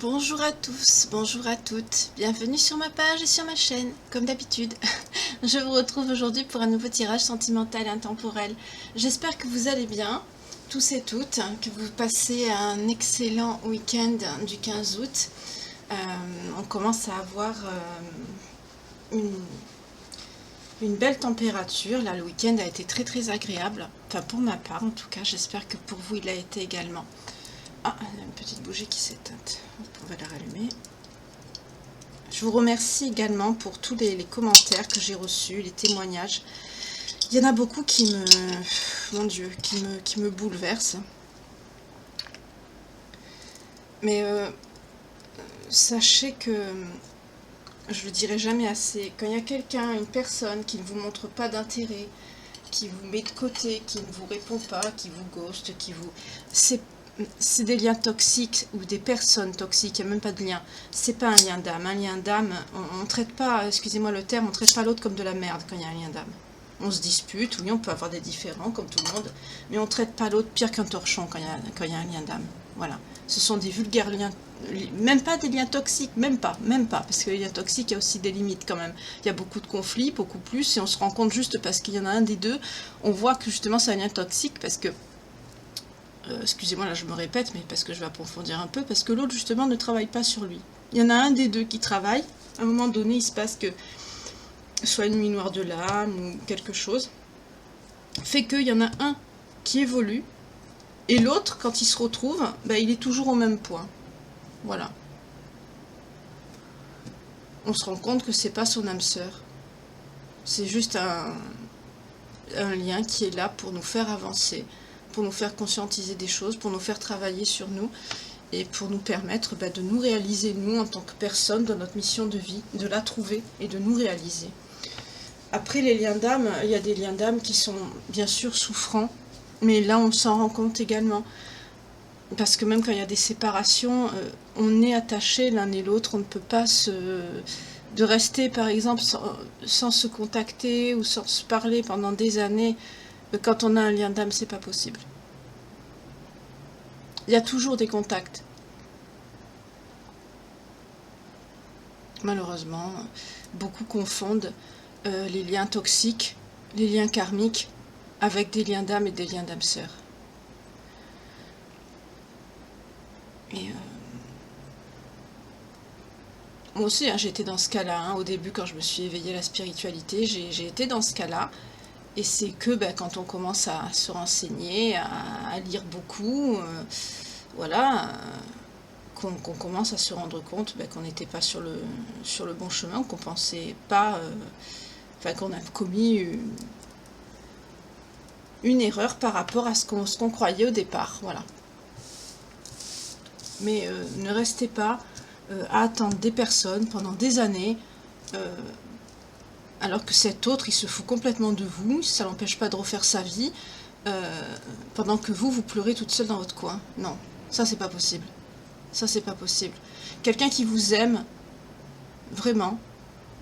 Bonjour à tous, bonjour à toutes, bienvenue sur ma page et sur ma chaîne, comme d'habitude. Je vous retrouve aujourd'hui pour un nouveau tirage sentimental et intemporel. J'espère que vous allez bien, tous et toutes, que vous passez un excellent week-end du 15 août. On commence à avoir une belle température, là le week-end a été très agréable, enfin pour ma part en tout cas, j'espère que pour vous il a été également. Ah, il y a une petite bougie qui s'est éteinte. On va la rallumer. Je vous remercie également pour tous les commentaires que j'ai reçus, les témoignages. Il y en a beaucoup qui me... Mon Dieu, qui me bouleversent. Mais sachez que... Je le dirai jamais assez. Quand il y a quelqu'un, une personne qui ne vous montre pas d'intérêt, qui vous met de côté, qui ne vous répond pas, qui vous ghost, qui vous... C'est des liens toxiques ou des personnes toxiques, il n'y a même pas de lien. C'est pas un lien d'âme. Un lien d'âme, on traite pas, excusez-moi le terme, on traite pas l'autre comme de la merde quand il y a un lien d'âme. On se dispute, oui, on peut avoir des différends comme tout le monde, mais on traite pas l'autre pire qu'un torchon quand il y a un lien d'âme. Voilà. Ce sont des vulgaires liens, même pas des liens toxiques, même pas, parce que les liens toxiques, il y a aussi des limites quand même. Il y a beaucoup de conflits, beaucoup plus, et on se rend compte juste parce qu'il y en a un des deux, on voit que justement c'est un lien toxique parce que excusez-moi, là je me répète, mais parce que je vais approfondir un peu, parce que l'autre justement ne travaille pas sur lui. Il y en a un des deux qui travaille, à un moment donné il se passe que, soit une nuit noire de l'âme ou quelque chose, fait qu'il y en a un qui évolue, et l'autre, quand il se retrouve, bah, il est toujours au même point. Voilà. On se rend compte que c'est pas son âme sœur. C'est juste un lien qui est là pour nous faire avancer, pour nous faire conscientiser des choses, pour nous faire travailler sur nous et pour nous permettre de nous réaliser, nous, en tant que personne, dans notre mission de vie, de la trouver et de nous réaliser. Après, les liens d'âme, il y a des liens d'âme qui sont bien sûr souffrants, mais là, on s'en rend compte également. Parce que même quand il y a des séparations, on est attachés l'un et l'autre, on ne peut pas de rester, par exemple, sans se contacter ou sans se parler pendant des années. Quand on a un lien d'âme, c'est pas possible. Il y a toujours des contacts. Malheureusement, beaucoup confondent les liens toxiques, les liens karmiques, avec des liens d'âme et des liens d'âme sœur. Et moi aussi, hein, j'ai été dans ce cas-là. Hein, au début, quand je me suis éveillée à la spiritualité, j'ai été dans ce cas-là. Et c'est que quand on commence à se renseigner, à lire beaucoup, voilà, qu'on commence à se rendre compte qu'on n'était pas sur le bon chemin, qu'on pensait pas, qu'on a commis une erreur par rapport à ce qu'on croyait au départ, voilà. Mais ne restez pas à attendre des personnes pendant des années, alors que cet autre, il se fout complètement de vous, ça l'empêche pas de refaire sa vie, pendant que vous pleurez toute seule dans votre coin. Non, ça c'est pas possible. Ça c'est pas possible. Quelqu'un qui vous aime, vraiment,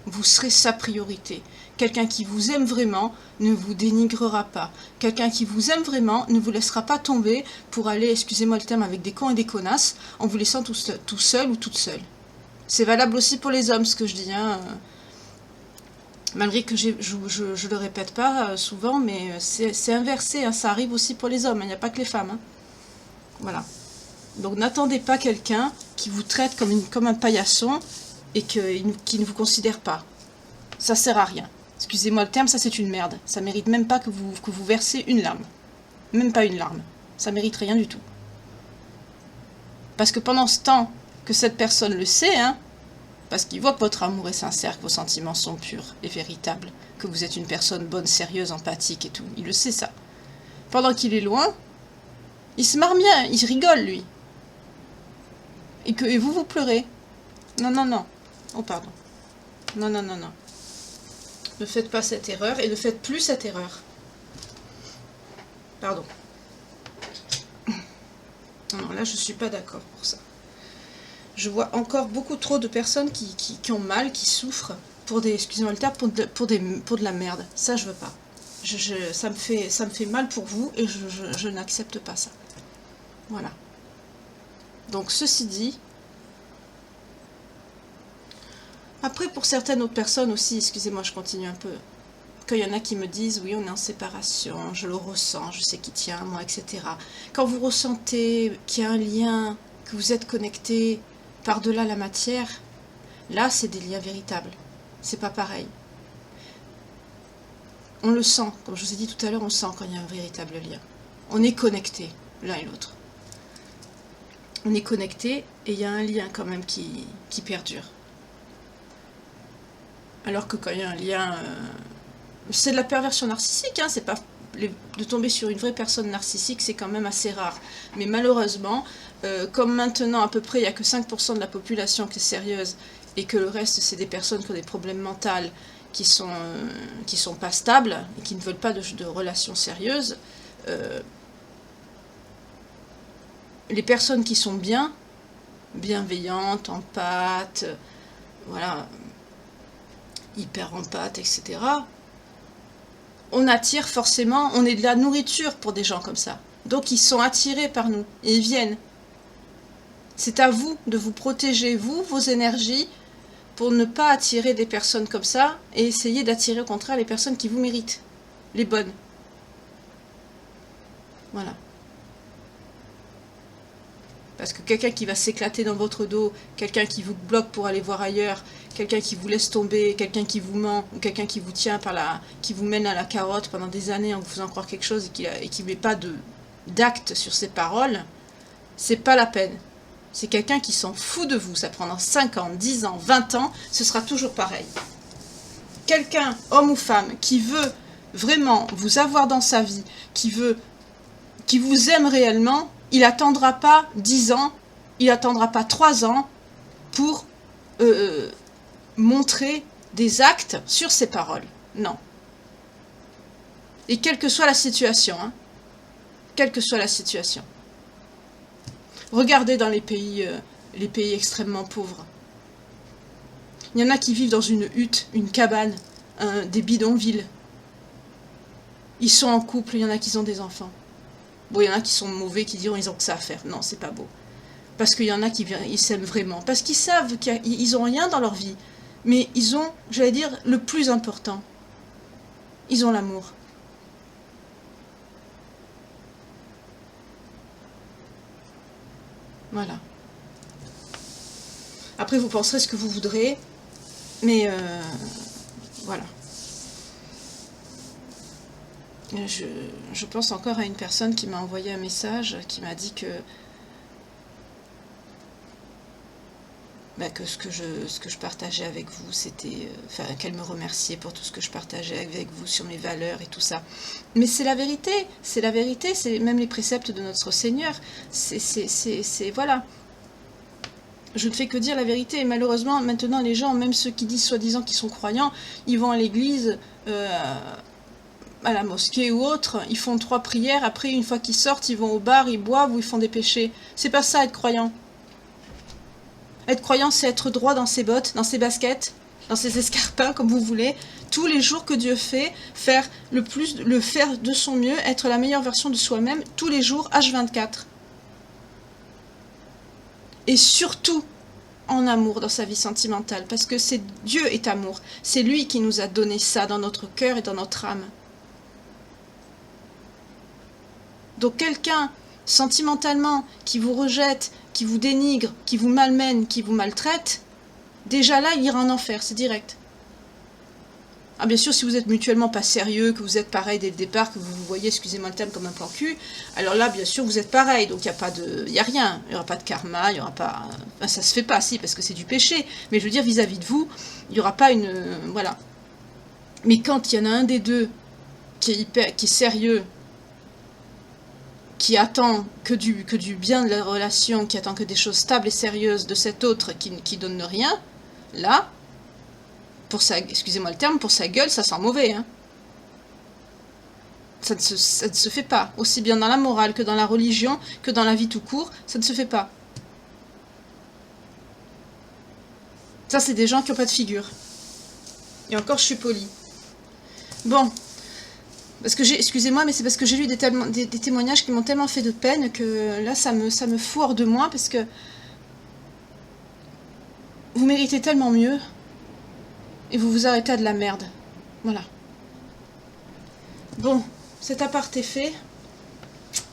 vous serez sa priorité. Quelqu'un qui vous aime vraiment ne vous dénigrera pas. Quelqu'un qui vous aime vraiment ne vous laissera pas tomber pour aller, excusez-moi le terme, avec des cons et des connasses, en vous laissant tout seul ou toute seule. C'est valable aussi pour les hommes, ce que je dis, hein. Malgré que je le répète pas souvent, mais c'est inversé, hein, ça arrive aussi pour les hommes, il n'y a pas que les femmes. Hein. Voilà. Donc n'attendez pas quelqu'un qui vous traite comme un paillasson et qui ne vous considère pas. Ça sert à rien. Excusez-moi le terme, ça c'est une merde. Ça mérite même pas que vous versez une larme. Même pas une larme. Ça mérite rien du tout. Parce que pendant ce temps que cette personne le sait, hein, parce qu'il voit que votre amour est sincère, que vos sentiments sont purs et véritables, que vous êtes une personne bonne, sérieuse, empathique et tout. Il le sait ça. Pendant qu'il est loin, il se marre bien, il rigole lui. Et vous pleurez. Non, non, non. Oh pardon. Non, non, non, non. Ne faites pas cette erreur et ne faites plus cette erreur. Pardon. Non, là je suis pas d'accord pour ça. Je vois encore beaucoup trop de personnes qui ont mal, qui souffrent pour des, excusez-moi le terme, pour de la merde. Ça, je veux pas. Ça me fait mal pour vous et je n'accepte pas ça. Voilà. Donc, ceci dit, Après, pour certaines autres personnes aussi, excusez-moi, je continue un peu. Quand il y en a qui me disent, oui, on est en séparation, je le ressens, je sais qu'il tient à moi, etc. Quand vous ressentez qu'il y a un lien, que vous êtes connecté par-delà la matière, là, c'est des liens véritables. C'est pas pareil. On le sent, comme je vous ai dit tout à l'heure, on sent quand il y a un véritable lien. On est connecté, l'un et l'autre. On est connecté et il y a un lien quand même qui perdure. Alors que quand il y a un lien... c'est de la perversion narcissique, hein, c'est pas... de tomber sur une vraie personne narcissique, c'est quand même assez rare. Mais malheureusement, comme maintenant à peu près il n'y a que 5% de la population qui est sérieuse et que le reste c'est des personnes qui ont des problèmes mentaux qui sont pas stables et qui ne veulent pas de relations sérieuses, les personnes qui sont bienveillantes, empathes, voilà, hyper empathes, etc., on attire forcément, on est de la nourriture pour des gens comme ça. Donc ils sont attirés par nous, et ils viennent. C'est à vous de vous protéger, vous, vos énergies, pour ne pas attirer des personnes comme ça, et essayer d'attirer au contraire les personnes qui vous méritent, les bonnes. Voilà. Parce que quelqu'un qui va s'éclater dans votre dos, quelqu'un qui vous bloque pour aller voir ailleurs, quelqu'un qui vous laisse tomber, quelqu'un qui vous ment, ou quelqu'un qui vous tient qui vous mène à la carotte pendant des années en vous faisant croire quelque chose et qui ne met pas d'acte sur ses paroles, c'est pas la peine. C'est quelqu'un qui s'en fout de vous. Ça prendra 5 ans, 10 ans, 20 ans, ce sera toujours pareil. Quelqu'un, homme ou femme, qui veut vraiment vous avoir dans sa vie, qui vous aime réellement, il n'attendra pas 10 ans, il n'attendra pas 3 ans pour montrer des actes sur ses paroles. Non. Et quelle que soit la situation, hein, quelle que soit la situation. Regardez dans les pays extrêmement pauvres. Il y en a qui vivent dans une hutte, une cabane, des bidonvilles. Ils sont en couple, il y en a qui ont des enfants. Bon, il y en a qui sont mauvais, qui diront ils ont que ça à faire. Non, c'est pas beau. Parce qu'il y en a qui ils s'aiment vraiment. Parce qu'ils savent qu'ils n'ont rien dans leur vie. Mais ils ont, j'allais dire, le plus important. Ils ont l'amour. Voilà. Après, vous penserez ce que vous voudrez. Mais voilà. Je pense encore à une personne qui m'a envoyé un message, qui m'a dit que ce que je partageais avec vous, c'était... Enfin, qu'elle me remerciait pour tout ce que je partageais avec vous sur mes valeurs et tout ça. Mais c'est la vérité, c'est même les préceptes de notre Seigneur. C'est voilà. Je ne fais que dire la vérité. Et malheureusement, maintenant, les gens, même ceux qui disent soi-disant qu'ils sont croyants, ils vont à l'église... à la mosquée ou autre, ils font 3 prières, après une fois qu'ils sortent, ils vont au bar, ils boivent ou ils font des péchés. C'est pas ça être croyant. Être croyant, c'est être droit dans ses bottes, dans ses baskets, dans ses escarpins, comme vous voulez, tous les jours que Dieu fait, faire de son mieux, être la meilleure version de soi-même, tous les jours, H24. Et surtout, en amour dans sa vie sentimentale, parce que Dieu est amour. C'est lui qui nous a donné ça dans notre cœur et dans notre âme. Donc quelqu'un, sentimentalement, qui vous rejette, qui vous dénigre, qui vous malmène, qui vous maltraite, déjà là, il ira en enfer, c'est direct. Ah, bien sûr, si vous êtes mutuellement pas sérieux, que vous êtes pareil dès le départ, que vous vous voyez, excusez-moi le terme, comme un plan cul, alors là, bien sûr, vous êtes pareil, donc il y a rien, il n'y aura pas de karma, il n'y aura pas... Enfin, ça se fait pas, si, parce que c'est du péché, mais je veux dire, vis-à-vis de vous, il n'y aura pas une... voilà. Mais quand il y en a un des deux qui est sérieux, qui attend que du bien de la relation, qui attend que des choses stables et sérieuses de cet autre qui donne rien, là, excusez-moi le terme, pour sa gueule, ça sent mauvais. Hein. Ça ne se fait pas. Aussi bien dans la morale que dans la religion, que dans la vie tout court, ça ne se fait pas. Ça, c'est des gens qui n'ont pas de figure. Et encore, je suis polie. Bon. Parce que excusez-moi, mais c'est parce que j'ai lu des témoignages qui m'ont tellement fait de peine que là, ça me fout hors de moi, parce que vous méritez tellement mieux. et vous vous arrêtez à de la merde. Voilà. Bon, cet appart est fait.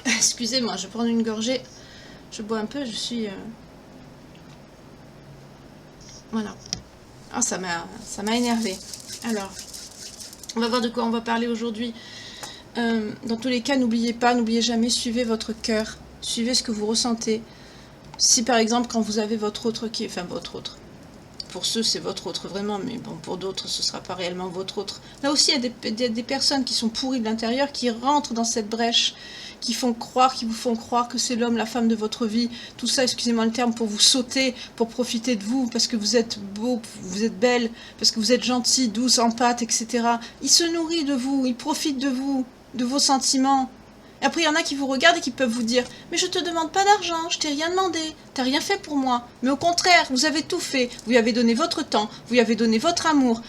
Excusez-moi, je vais prendre une gorgée. Je bois un peu, je suis... Voilà. Ah, ça m'a énervé. Alors, on va voir de quoi on va parler aujourd'hui. Dans tous les cas, n'oubliez pas, n'oubliez jamais, suivez votre cœur. Suivez ce que vous ressentez. Si par exemple, quand vous avez votre autre qui est... Enfin, votre autre. Pour ceux, c'est votre autre vraiment, mais bon, pour d'autres, ce ne sera pas réellement votre autre. Là aussi, il y a des personnes qui sont pourries de l'intérieur, qui rentrent dans cette brèche, qui vous font croire que c'est l'homme, la femme de votre vie. Tout ça, excusez-moi le terme, pour vous sauter, pour profiter de vous, parce que vous êtes beau, vous êtes belle, parce que vous êtes gentil, douce, empathe, etc. Il se nourrit de vous, il profite de vous, de vos sentiments. Et après, il y en a qui vous regardent et qui peuvent vous dire « Mais je te demande pas d'argent, je t'ai rien demandé, t'as rien fait pour moi. » Mais au contraire, vous avez tout fait, vous lui avez donné votre temps, vous lui avez donné votre amour.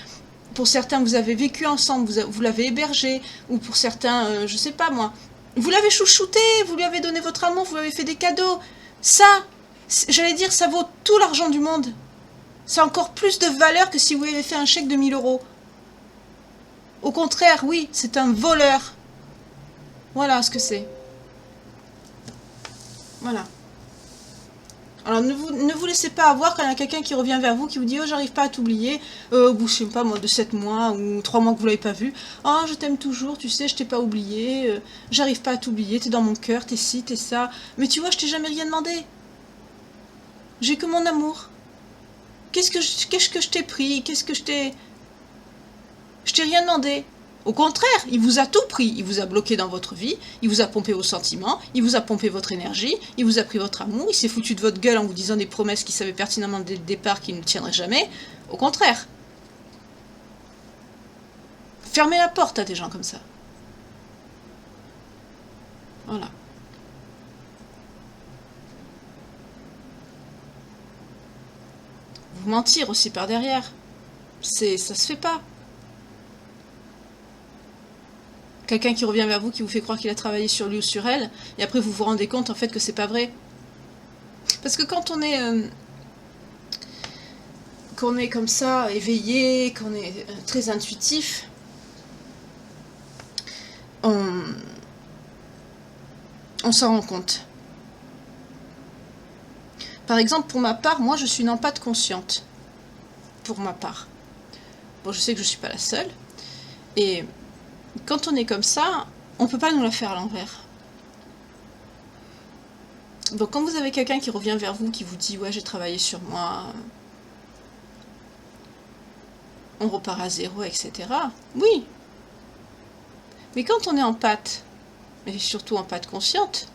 Pour certains, vous avez vécu ensemble, vous l'avez hébergé, ou pour certains, je sais pas moi, vous l'avez chouchouté, vous lui avez donné votre amour, vous lui avez fait des cadeaux. Ça, j'allais dire, ça vaut tout l'argent du monde. C'est encore plus de valeur que si vous lui avez fait un chèque de 1000 €. Au contraire, oui, c'est un voleur. Voilà ce que c'est. Voilà. Alors ne vous laissez pas avoir quand il y a quelqu'un qui revient vers vous, qui vous dit « Oh, j'arrive pas à t'oublier, au bout, je sais pas moi, de 7 mois ou 3 mois que vous l'avez pas vu. Oh, je t'aime toujours, tu sais, je t'ai pas oublié, j'arrive pas à t'oublier, t'es dans mon cœur, t'es ci, t'es ça. Mais tu vois, je t'ai jamais rien demandé. J'ai que mon amour. Qu'est-ce que je t'ai pris? Qu'est-ce que je t'ai... Je t'ai rien demandé. » Au contraire, il vous a tout pris, il vous a bloqué dans votre vie, il vous a pompé vos sentiments, il vous a pompé votre énergie, il vous a pris votre amour, il s'est foutu de votre gueule en vous disant des promesses qu'il savait pertinemment dès le départ qu'il ne tiendrait jamais. Au contraire. Fermez la porte à des gens comme ça. Voilà. Vous mentir aussi par derrière. Ça se fait pas. Quelqu'un qui revient vers vous, qui vous fait croire qu'il a travaillé sur lui ou sur elle, et après vous vous rendez compte en fait que c'est pas vrai. Parce que quand on est comme ça, éveillé, qu'on est très intuitif, on s'en rend compte. Par exemple, pour ma part, moi je suis une empathie consciente. Pour ma part. Bon, je sais que je suis pas la seule. Et quand on est comme ça, on ne peut pas nous la faire à l'envers. Donc quand vous avez quelqu'un qui revient vers vous, qui vous dit « Ouais, j'ai travaillé sur moi, on repart à zéro, etc. » Oui. Mais quand on est en pâte, et surtout en pâte consciente,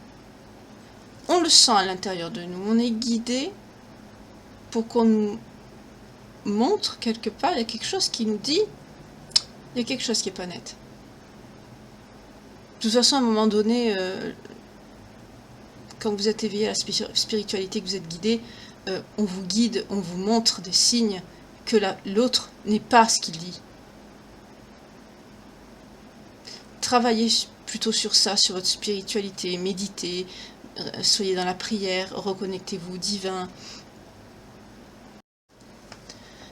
on le sent à l'intérieur de nous. On est guidé pour qu'on nous montre quelque part, il y a quelque chose qui nous dit « Il y a quelque chose qui n'est pas net. » De toute façon, à un moment donné, quand vous êtes éveillé à la spiritualité, que vous êtes guidé, on vous guide, on vous montre des signes que l'autre n'est pas ce qu'il dit. Travaillez plutôt sur ça, sur votre spiritualité, méditez, soyez dans la prière, reconnectez-vous au divin.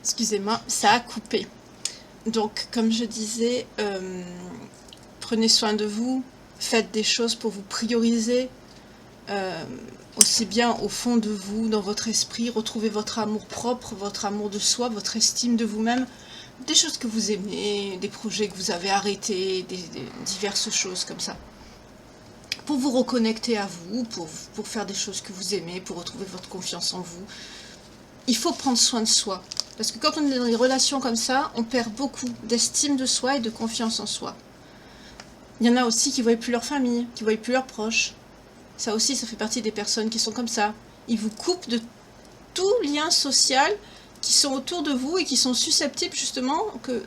Excusez-moi, ça a coupé. Donc, comme je disais, prenez soin de vous, faites des choses pour vous prioriser, aussi bien au fond de vous, dans votre esprit, retrouvez votre amour propre, votre amour de soi, votre estime de vous-même, des choses que vous aimez, des projets que vous avez arrêtés, des diverses choses comme ça. Pour vous reconnecter à vous, pour faire des choses que vous aimez, pour retrouver votre confiance en vous. Il faut prendre soin de soi. Parce que quand on est dans des relations comme ça, on perd beaucoup d'estime de soi et de confiance en soi. Il y en a aussi qui ne voient plus leur famille, qui ne voient plus leurs proches. Ça aussi, ça fait partie des personnes qui sont comme ça. Ils vous coupent de tout lien social qui sont autour de vous et qui sont susceptibles justement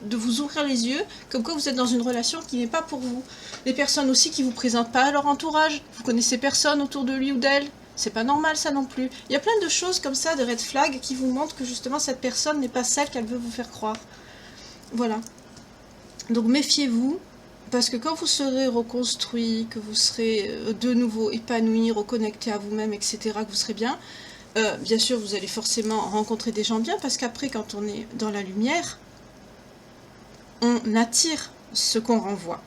de vous ouvrir les yeux, comme quoi vous êtes dans une relation qui n'est pas pour vous. Les personnes aussi qui ne vous présentent pas à leur entourage. Vous connaissez personne autour de lui ou d'elle. C'est pas normal ça non plus. Il y a plein de choses comme ça, de red flags, qui vous montrent que justement cette personne n'est pas celle qu'elle veut vous faire croire. Voilà. Donc méfiez-vous. Parce que quand vous serez reconstruit, que vous serez de nouveau épanoui, reconnecté à vous-même, etc., que vous serez bien, bien sûr, vous allez forcément rencontrer des gens bien, parce qu'après, quand on est dans la lumière, on attire ce qu'on renvoie.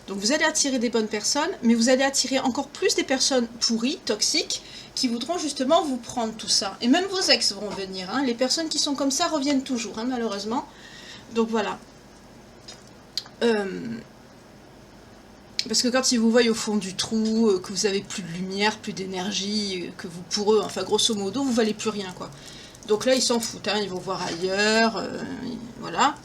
Donc vous allez attirer des bonnes personnes, mais vous allez attirer encore plus des personnes pourries, toxiques, qui voudront justement vous prendre tout ça. Et même vos ex vont venir, hein. Les personnes qui sont comme ça reviennent toujours, hein, malheureusement. Donc voilà. Parce que quand ils vous voient au fond du trou, que vous avez plus de lumière, plus d'énergie, que vous, pour eux, enfin grosso modo, vous valez plus rien, quoi. Donc là, ils s'en foutent, hein, ils vont voir ailleurs, voilà.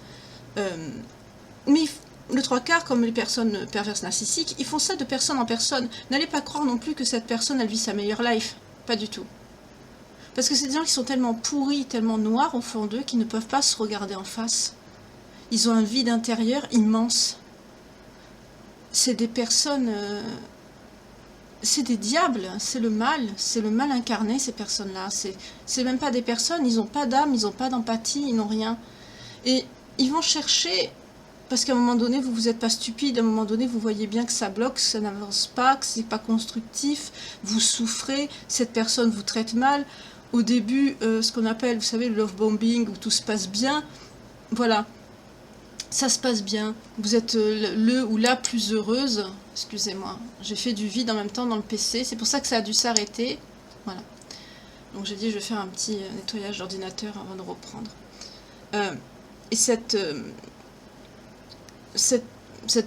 Mais le trois quarts, comme les personnes perverses narcissiques, ils font ça de personne en personne. N'allez pas croire non plus que cette personne, elle vit sa meilleure life. Pas du tout. Parce que c'est des gens qui sont tellement pourris, tellement noirs au fond d'eux, qu'ils ne peuvent pas se regarder en face. Ils ont un vide intérieur immense. C'est des personnes... c'est des diables, c'est le mal incarné, ces personnes-là. C'est même pas des personnes, ils n'ont pas d'âme, ils n'ont pas d'empathie, ils n'ont rien. Et ils vont chercher... Parce qu'à un moment donné, vous n'êtes pas stupide, à un moment donné, vous voyez bien que ça bloque, que ça n'avance pas, que c'est pas constructif, vous souffrez, cette personne vous traite mal. Au début, ce qu'on appelle, vous savez, le love bombing, où tout se passe bien, voilà, ça se passe bien. Vous êtes le ou la plus heureuse, excusez-moi, j'ai fait du vide en même temps dans le PC, c'est pour ça que ça a dû s'arrêter, voilà. Donc j'ai dit, je vais faire un petit nettoyage d'ordinateur avant de reprendre. Et cette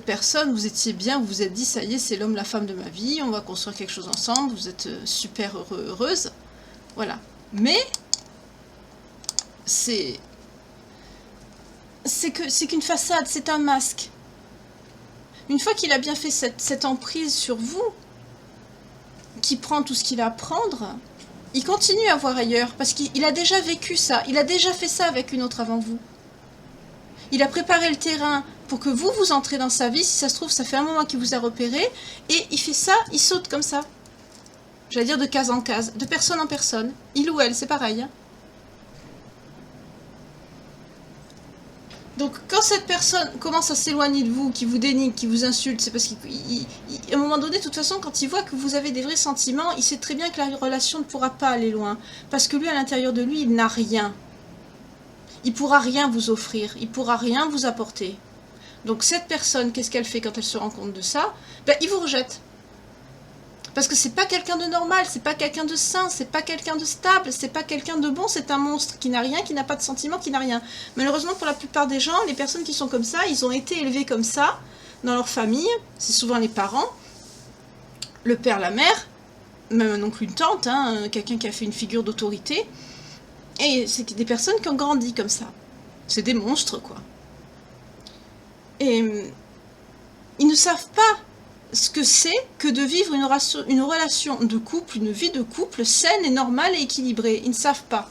personne, vous étiez bien, vous vous êtes dit, ça y est, c'est l'homme, la femme de ma vie, on va construire quelque chose ensemble, vous êtes super heureux, heureuse, voilà. Mais, c'est qu'une façade, c'est un masque. Une fois qu'il a bien fait cette emprise sur vous, qui prend tout ce qu'il a à prendre, il continue à voir ailleurs, parce qu'il a déjà vécu ça, il a déjà fait ça avec une autre avant vous. Il a préparé le terrain pour que vous entreez dans sa vie. Si ça se trouve, ça fait un moment qu'il vous a repéré. Et il fait ça, il saute comme ça. J'allais dire de case en case, de personne en personne. Il ou elle, c'est pareil. Hein. Donc quand cette personne commence à s'éloigner de vous, qui vous dénigre, qui vous insulte, c'est parce qu'à un moment donné, de toute façon, quand il voit que vous avez des vrais sentiments, il sait très bien que la relation ne pourra pas aller loin. Parce que lui, à l'intérieur de lui, il n'a rien. Il ne pourra rien vous offrir, il ne pourra rien vous apporter. Donc cette personne, qu'est-ce qu'elle fait quand elle se rend compte de ça? Ben, il vous rejette. Parce que c'est pas quelqu'un de normal, c'est pas quelqu'un de sain, c'est pas quelqu'un de stable, c'est pas quelqu'un de bon, c'est un monstre qui n'a rien, qui n'a pas de sentiments, qui n'a rien. Malheureusement, pour la plupart des gens, les personnes qui sont comme ça, ils ont été élevés comme ça, dans leur famille, c'est souvent les parents, le père, la mère, même un oncle, une tante, hein, quelqu'un qui a fait une figure d'autorité, et c'est des personnes qui ont grandi comme ça. C'est des monstres, quoi. Et ils ne savent pas ce que c'est que de vivre une relation de couple, une vie de couple saine et normale et équilibrée. Ils ne savent pas.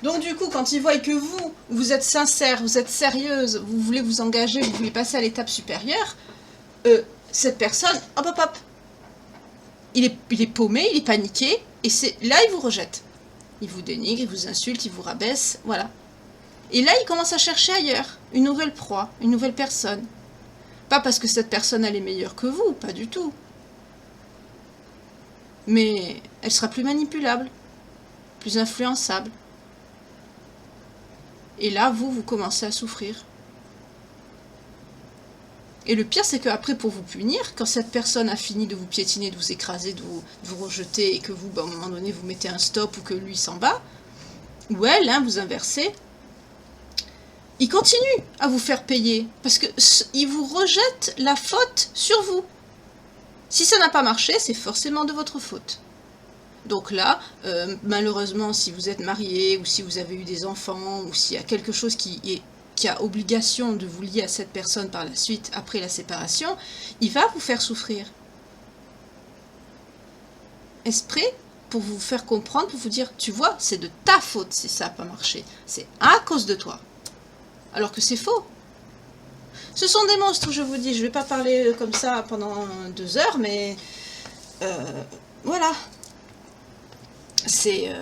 Donc du coup, quand ils voient que vous êtes sincère, vous êtes sérieuse, vous voulez vous engager, vous voulez passer à l'étape supérieure, cette personne, hop hop hop, il est paumé, il est paniqué, et là il vous rejette. Il vous dénigre, il vous insulte, il vous rabaisse, voilà. Et là, il commence à chercher ailleurs, une nouvelle proie, une nouvelle personne. Pas parce que cette personne, elle est meilleure que vous, pas du tout. Mais elle sera plus manipulable, plus influençable. Et là, vous commencez à souffrir. Et le pire, c'est qu'après, pour vous punir, quand cette personne a fini de vous piétiner, de vous écraser, de vous rejeter, et que vous, à un moment donné, vous mettez un stop, ou que lui s'en bat, ou elle, hein, vous inversez, il continue à vous faire payer, parce qu'il vous rejette la faute sur vous. Si ça n'a pas marché, c'est forcément de votre faute. Donc là, malheureusement, si vous êtes marié, ou si vous avez eu des enfants, ou s'il y a quelque chose qui a obligation de vous lier à cette personne par la suite, après la séparation, il va vous faire souffrir. Est-ce prêt pour vous faire comprendre, pour vous dire, tu vois, c'est de ta faute si ça n'a pas marché. C'est à cause de toi. Alors que c'est faux. Ce sont des monstres, je vous dis. Je ne vais pas parler comme ça pendant 2 heures, mais voilà. C'est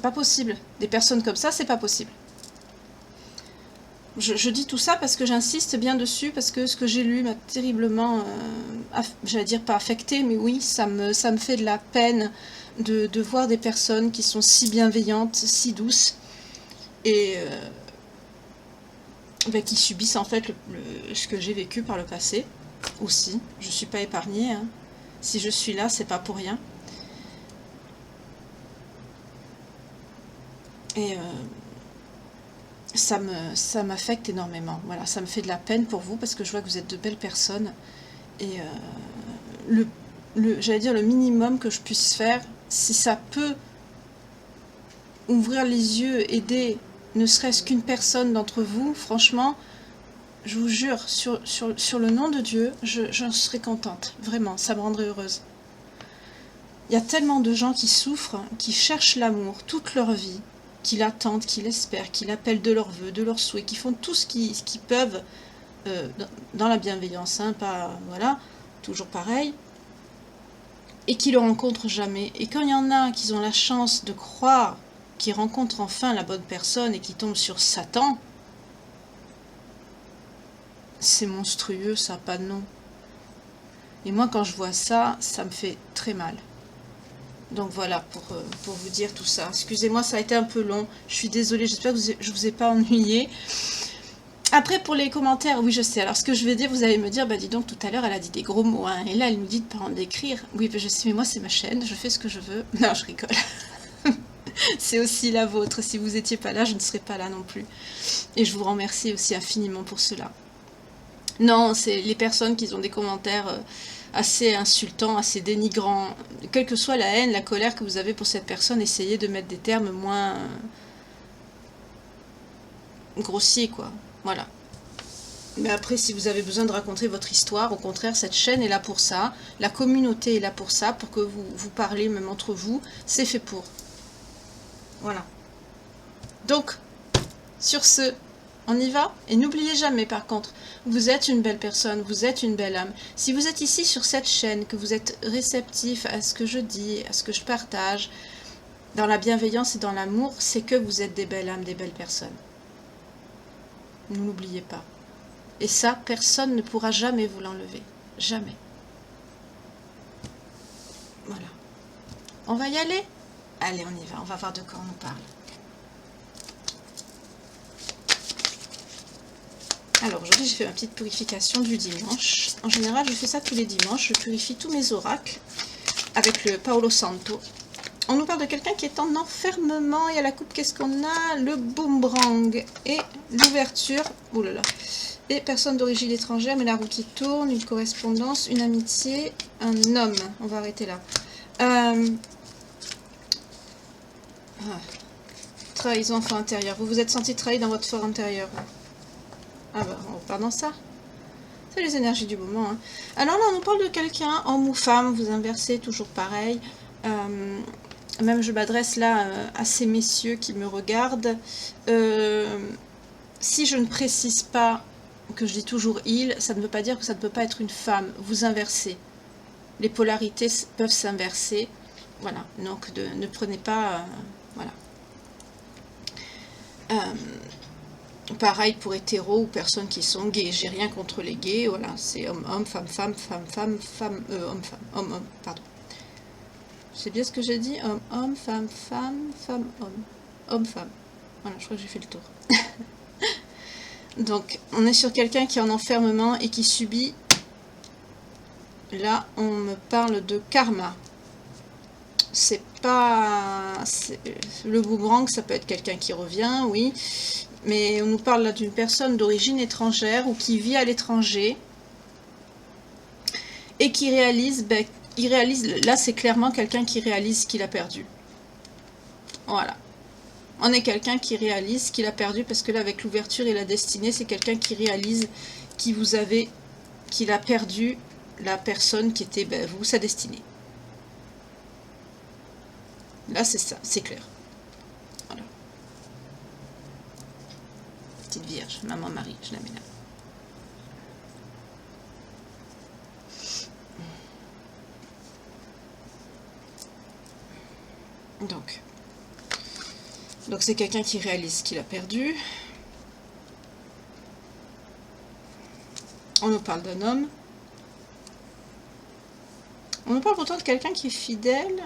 pas possible. Des personnes comme ça, c'est pas possible. Je dis tout ça parce que j'insiste bien dessus, parce que ce que j'ai lu m'a terriblement, j'allais dire pas affecté, mais oui, ça me fait de la peine de voir des personnes qui sont si bienveillantes, si douces, et qui subissent en fait ce que j'ai vécu par le passé aussi. Je ne suis pas épargnée, hein. Si je suis là, c'est pas pour rien. Et ça m'affecte énormément. Voilà, ça me fait de la peine pour vous parce que je vois que vous êtes de belles personnes. Et j'allais dire le minimum que je puisse faire, si ça peut ouvrir les yeux, aider ne serait-ce qu'une personne d'entre vous, franchement, je vous jure, sur le nom de Dieu, j'en serais contente. Vraiment, ça me rendrait heureuse. Il y a tellement de gens qui souffrent, qui cherchent l'amour toute leur vie, qui l'attendent, qui l'espèrent, qui l'appellent de leurs vœux, de leurs souhaits, qui font tout ce qu'ils peuvent dans la bienveillance, hein, pas, voilà, toujours pareil, et qui le rencontrent jamais. Et quand il y en a qui ont la chance de croire, qui rencontrent enfin la bonne personne et qui tombent sur Satan, c'est monstrueux, ça n'a pas de nom. Et moi, quand je vois ça, ça me fait très mal. Donc voilà, pour vous dire tout ça. Excusez-moi, ça a été un peu long. Je suis désolée, j'espère que je ne vous ai pas ennuyé. Après, pour les commentaires, oui, je sais. Alors, ce que je vais dire, vous allez me dire, bah dis donc, tout à l'heure, elle a dit des gros mots. Hein, et là, elle nous dit de ne pas en décrire. Oui, bah, je sais, mais moi, c'est ma chaîne. Je fais ce que je veux. Non, je rigole. C'est aussi la vôtre. Si vous n'étiez pas là, je ne serais pas là non plus. Et je vous remercie aussi infiniment pour cela. Non, c'est les personnes qui ont des commentaires assez insultants, assez dénigrants. Quelle que soit la haine, la colère que vous avez pour cette personne, essayez de mettre des termes moins grossiers, quoi. Voilà. Mais après, si vous avez besoin de raconter votre histoire, au contraire, cette chaîne est là pour ça. La communauté est là pour ça, pour que vous parlez même entre vous. C'est fait pour. Voilà. Donc, sur ce, on y va. Et n'oubliez jamais, par contre, vous êtes une belle personne, vous êtes une belle âme. Si vous êtes ici sur cette chaîne, que vous êtes réceptif à ce que je dis, à ce que je partage, dans la bienveillance et dans l'amour, c'est que vous êtes des belles âmes, des belles personnes. Ne l'oubliez pas. Et ça, personne ne pourra jamais vous l'enlever. Jamais. Voilà. On va y aller? Allez, on y va. On va voir de quoi on nous parle. Alors aujourd'hui j'ai fait ma petite purification du dimanche. En général je fais ça tous les dimanches, je purifie tous mes oracles avec le Paolo Santo. On nous parle de quelqu'un qui est en enfermement et à la coupe qu'est-ce qu'on a? Le boomerang et l'ouverture. Oh là là. Et personne d'origine étrangère, mais la roue qui tourne, une correspondance, une amitié, un homme. On va arrêter là. Trahison, fort intérieur. Vous vous êtes senti trahi dans votre fort intérieur. Ah bah, on repart dans ça. C'est les énergies du moment. Hein. Alors là, on nous parle de quelqu'un, homme ou femme, vous inversez, toujours pareil. Même je m'adresse là à ces messieurs qui me regardent. Si je ne précise pas que je dis toujours il, ça ne veut pas dire que ça ne peut pas être une femme. Vous inversez. Les polarités peuvent s'inverser. Voilà, donc ne prenez pas... voilà. Pareil pour hétéros ou personnes qui sont gays. J'ai rien contre les gays. Voilà, c'est homme-homme, femme-femme, femme-femme, femme, homme-femme, homme-homme, pardon. C'est bien ce que j'ai dit? Homme-homme, femme-femme, femme-homme, homme-femme. Voilà, je crois que j'ai fait le tour. Donc, on est sur quelqu'un qui est en enfermement et qui subit. Là, on me parle de karma. C'est pas... Le boomerang, ça peut être quelqu'un qui revient, oui. Mais on nous parle là d'une personne d'origine étrangère ou qui vit à l'étranger et qui réalise, ben, là c'est clairement quelqu'un qui réalise ce qu'il a perdu. Voilà. On est quelqu'un qui réalise ce qu'il a perdu parce que là avec l'ouverture et la destinée, c'est quelqu'un qui réalise qu'il a perdu la personne qui était, ben, vous, sa destinée. Là c'est ça, c'est clair. Petite Vierge, maman Marie, je la mets là. Donc c'est quelqu'un qui réalise ce qu'il a perdu. On nous parle d'un homme. On nous parle pourtant de quelqu'un qui est fidèle.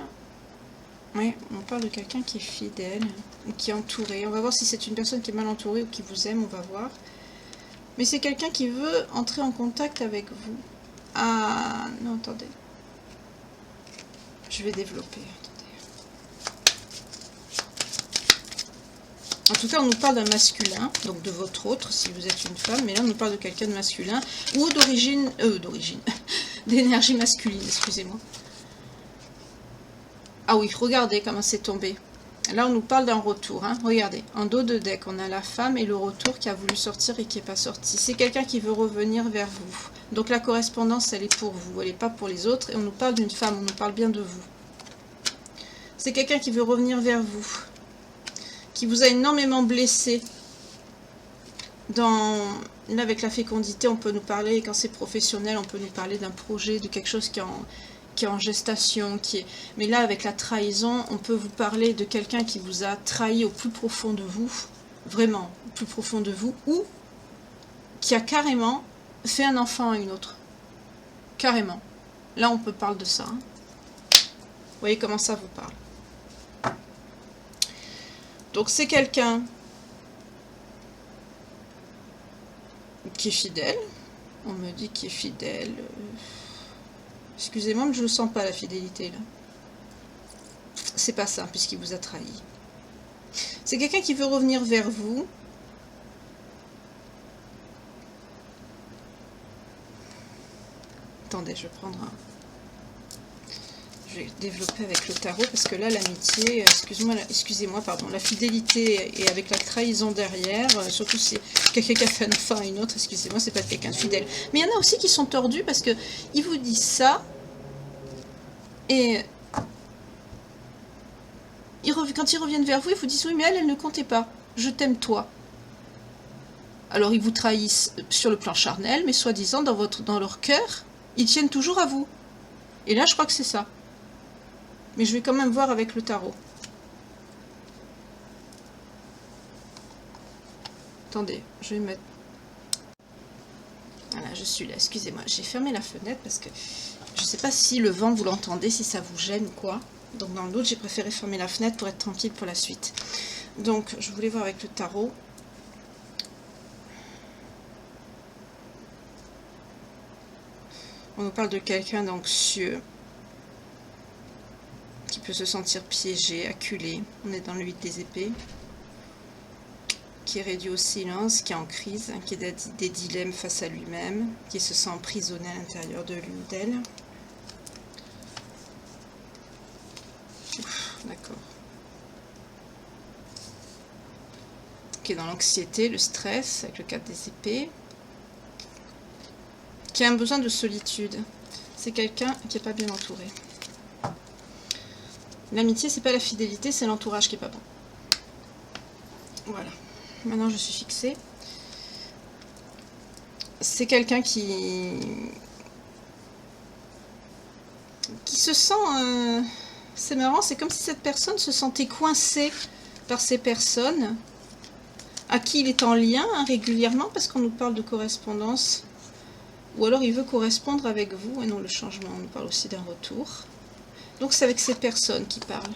Oui, on parle de quelqu'un qui est fidèle ou qui est entouré. On va voir si c'est une personne qui est mal entourée ou qui vous aime, on va voir. Mais c'est quelqu'un qui veut entrer en contact avec vous. Ah, non, attendez. Je vais développer. En tout cas, on nous parle d'un masculin, donc de votre autre, si vous êtes une femme, mais là, on nous parle de quelqu'un de masculin, ou d'origine, d'énergie masculine, excusez-moi. Ah oui, regardez comment c'est tombé. Là, on nous parle d'un retour, hein. Regardez, en dos de deck, on a la femme et le retour qui a voulu sortir et qui n'est pas sorti. C'est quelqu'un qui veut revenir vers vous. Donc la correspondance, elle est pour vous, elle n'est pas pour les autres, et on nous parle d'une femme, on nous parle bien de vous. C'est quelqu'un qui veut revenir vers vous, qui vous a énormément blessé. Là, avec la fécondité, on peut nous parler, quand c'est professionnel, on peut nous parler d'un projet, de quelque chose qui est en gestation, mais là, avec la trahison, on peut vous parler de quelqu'un qui vous a trahi au plus profond de vous, vraiment, au plus profond de vous, ou qui a carrément fait un enfant à une autre. Carrément. Là, on peut parler de ça. Hein. Vous voyez comment ça vous parle. Donc c'est quelqu'un qui est fidèle. On me dit qu'il est fidèle. Excusez-moi, mais je ne sens pas la fidélité là. C'est pas ça, puisqu'il vous a trahi. C'est quelqu'un qui veut revenir vers vous. Attendez, je vais prendre un... Je vais développer avec le tarot parce que là l'amitié, excusez-moi, pardon, la fidélité et avec la trahison derrière, surtout si quelqu'un qui a fait un enfant à une autre, excusez-moi, c'est pas quelqu'un de fidèle. Mais il y en a aussi qui sont tordus parce que ils vous disent ça et quand ils reviennent vers vous, ils vous disent oui mais elle ne comptait pas, je t'aime toi. Alors ils vous trahissent sur le plan charnel, mais soi-disant dans leur cœur, ils tiennent toujours à vous. Et là je crois que c'est ça. Mais je vais quand même voir avec le tarot. Attendez, je vais mettre... Voilà, je suis là, excusez-moi. J'ai fermé la fenêtre parce que je ne sais pas si le vent, vous l'entendez, si ça vous gêne ou quoi. Donc dans le doute, j'ai préféré fermer la fenêtre pour être tranquille pour la suite. Donc, je voulais voir avec le tarot. On nous parle de quelqu'un d'anxieux, qui peut se sentir piégé, acculé. On est dans le 8 des épées. Qui est réduit au silence, qui est en crise, qui a des dilemmes face à lui-même, qui se sent emprisonné à l'intérieur de lui ou d'elle. D'accord. Qui est dans l'anxiété, le stress, avec le 4 des épées. Qui a un besoin de solitude. C'est quelqu'un qui n'est pas bien entouré. L'amitié, c'est pas la fidélité, c'est l'entourage qui est pas bon. Voilà. Maintenant, je suis fixée. C'est quelqu'un qui se sent... c'est marrant, c'est comme si cette personne se sentait coincée par ces personnes à qui il est en lien hein, régulièrement, parce qu'on nous parle de correspondance. Ou alors il veut correspondre avec vous, et non le changement, on nous parle aussi d'un retour. Donc c'est avec ces personnes qu'il parle.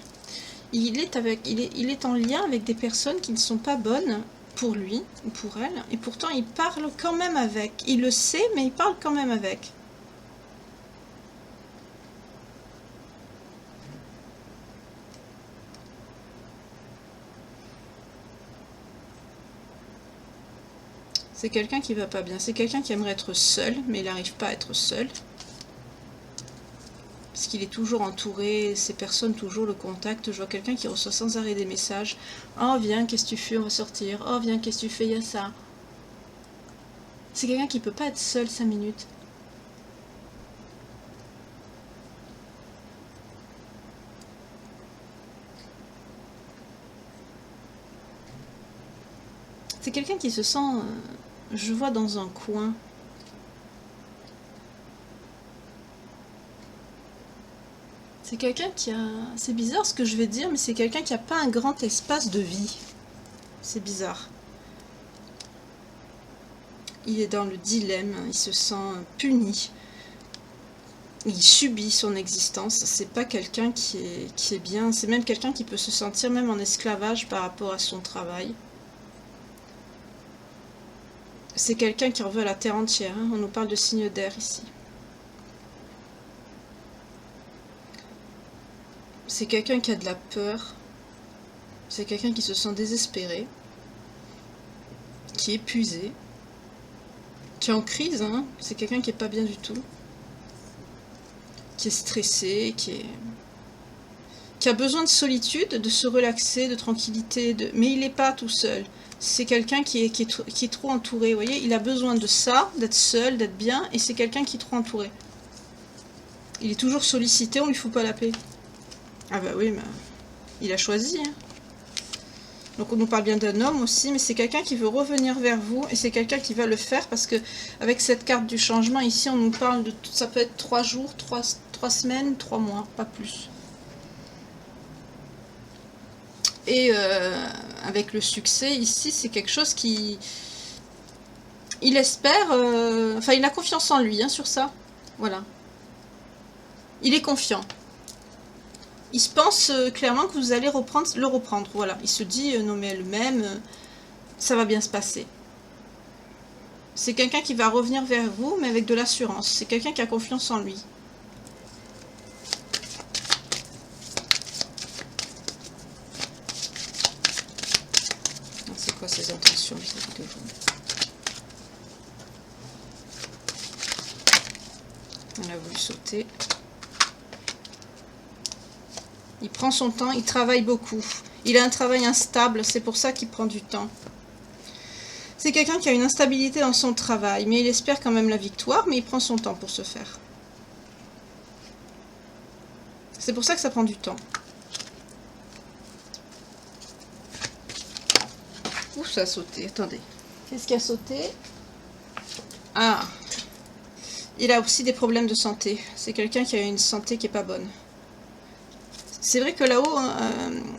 Il est en lien avec des personnes qui ne sont pas bonnes pour lui ou pour elle, et pourtant il parle quand même avec. Il le sait, mais il parle quand même avec. C'est quelqu'un qui va pas bien. C'est quelqu'un qui aimerait être seul, mais il n'arrive pas à être seul. Parce qu'il est toujours entouré, ces personnes toujours le contactent. Je vois quelqu'un qui reçoit sans arrêt des messages. Oh viens, qu'est-ce que tu fais, on va sortir. Oh viens, qu'est-ce que tu fais, il y a ça. C'est quelqu'un qui peut pas être seul 5 minutes. C'est quelqu'un qui se sent, je vois dans un coin. C'est quelqu'un qui a... C'est bizarre ce que je vais dire, mais c'est quelqu'un qui n'a pas un grand espace de vie. C'est bizarre. Il est dans le dilemme, il se sent puni. Il subit son existence. C'est pas quelqu'un qui est bien. C'est même quelqu'un qui peut se sentir même en esclavage par rapport à son travail. C'est quelqu'un qui en veut à la terre entière. Hein. On nous parle de signes d'air ici. C'est quelqu'un qui a de la peur. C'est quelqu'un qui se sent désespéré. Qui est épuisé. Qui est en crise. Hein. C'est quelqu'un qui est pas bien du tout. Qui est stressé. Qui a besoin de solitude, de se relaxer, de tranquillité. Mais il n'est pas tout seul. C'est quelqu'un qui est trop entouré. Vous voyez, il a besoin de ça, d'être seul, d'être bien. Et c'est quelqu'un qui est trop entouré. Il est toujours sollicité, on lui fout pas la paix. Ah bah oui, mais il a choisi. Hein. Donc on nous parle bien d'un homme aussi, mais c'est quelqu'un qui veut revenir vers vous, et c'est quelqu'un qui va le faire, parce que avec cette carte du changement, ici on nous parle de... Ça peut être 3 jours, 3 semaines, 3 mois, pas plus. Et avec le succès, ici, c'est quelque chose qui... Il espère... Enfin, il a confiance en lui, hein, sur ça. Voilà. Il est confiant. Il se pense clairement que vous allez le reprendre. Voilà. Il se dit, non mais elle-même, ça va bien se passer. C'est quelqu'un qui va revenir vers vous, mais avec de l'assurance. C'est quelqu'un qui a confiance en lui. C'est quoi ses intentions vis-à-vis de vous? On a voulu sauter. Il prend son temps, il travaille beaucoup. Il a un travail instable, c'est pour ça qu'il prend du temps. C'est quelqu'un qui a une instabilité dans son travail, mais il espère quand même la victoire, mais il prend son temps pour se faire. C'est pour ça que ça prend du temps. Ouh, ça a sauté, attendez. Qu'est-ce qui a sauté? Ah, il a aussi des problèmes de santé. C'est quelqu'un qui a une santé qui n'est pas bonne. C'est vrai que là-haut,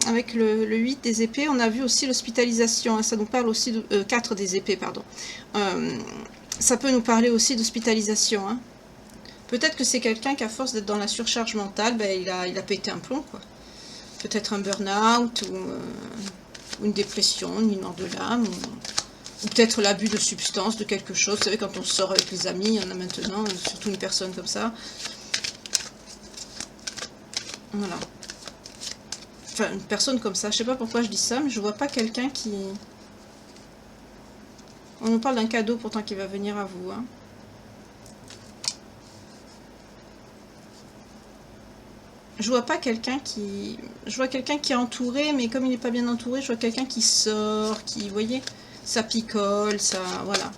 avec le 8 des épées, on a vu aussi l'hospitalisation. Hein, ça nous parle aussi de... 4 des épées, pardon. Ça peut nous parler aussi d'hospitalisation. Hein. Peut-être que c'est quelqu'un qui, à force d'être dans la surcharge mentale, ben, il a pété un plomb, quoi. Peut-être un burn-out, ou une dépression, une mort de l'âme, ou peut-être l'abus de substances, de quelque chose. Vous savez, quand on sort avec les amis, il y en a maintenant, surtout une personne comme ça. Voilà. Enfin, une personne comme ça, je sais pas pourquoi je dis ça, mais je vois pas quelqu'un qui... On nous parle d'un cadeau pourtant qui va venir à vous. Hein. Je vois pas quelqu'un qui... Je vois quelqu'un qui est entouré, mais comme il n'est pas bien entouré, je vois quelqu'un qui sort, qui... Vous voyez, ça picole, ça... Voilà.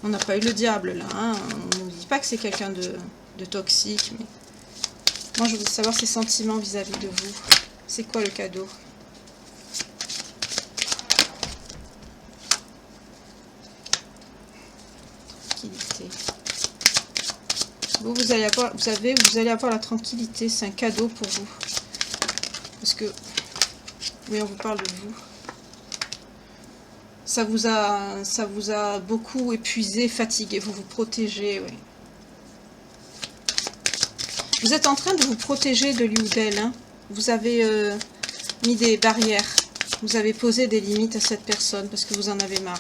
On n'a pas eu le diable, là. Hein. On ne dit pas que c'est quelqu'un de toxique, mais... Moi, je voudrais savoir ses sentiments vis-à-vis de vous. C'est quoi le cadeau? Tranquillité. Vous allez avoir, vous allez avoir la tranquillité. C'est un cadeau pour vous. Parce que, oui, on vous parle de vous. Ça vous a beaucoup épuisé, fatigué. Vous vous protégez, oui. Vous êtes en train de vous protéger de lui ou d'elle. Hein. Vous avez mis des barrières. Vous avez posé des limites à cette personne parce que vous en avez marre.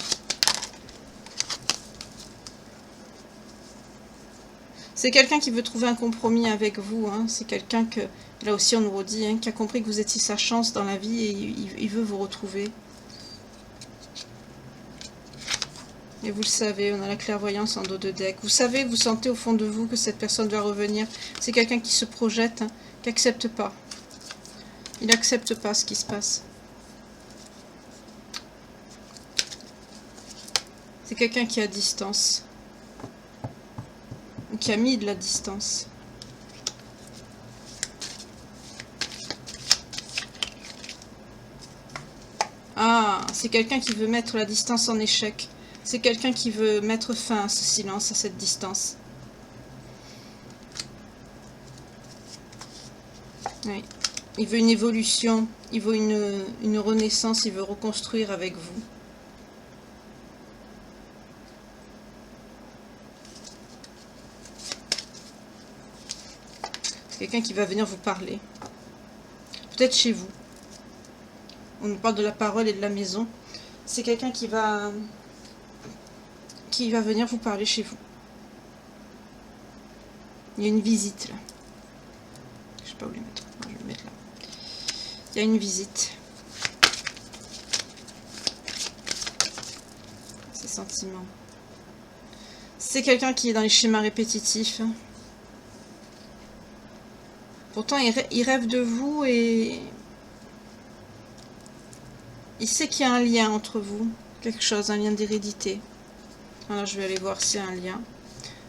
C'est quelqu'un qui veut trouver un compromis avec vous. Hein. C'est quelqu'un que, là aussi on nous redit, hein, qui a compris que vous étiez sa chance dans la vie et il veut vous retrouver. Et vous le savez, on a la clairvoyance en dos de deck. Vous savez, vous sentez au fond de vous que cette personne doit revenir. C'est quelqu'un qui se projette, hein, qui n'accepte pas. Il n'accepte pas ce qui se passe. C'est quelqu'un qui est à distance. Ou qui a mis de la distance. Ah, c'est quelqu'un qui veut mettre la distance en échec. C'est quelqu'un qui veut mettre fin à ce silence, à cette distance. Oui. Il veut une évolution, il veut une renaissance, il veut reconstruire avec vous. C'est quelqu'un qui va venir vous parler. Peut-être chez vous. On nous parle de la parole et de la maison. C'est quelqu'un qui va qui va venir vous parler chez vous. Il y a une visite là. Je sais pas où les mettre. Je vais le mettre là. Il y a une visite. Ses sentiments. C'est quelqu'un qui est dans les schémas répétitifs. Pourtant, il rêve de vous et il sait qu'il y a un lien entre vous. Quelque chose, un lien d'hérédité. Alors, je vais aller voir s'il y a un lien.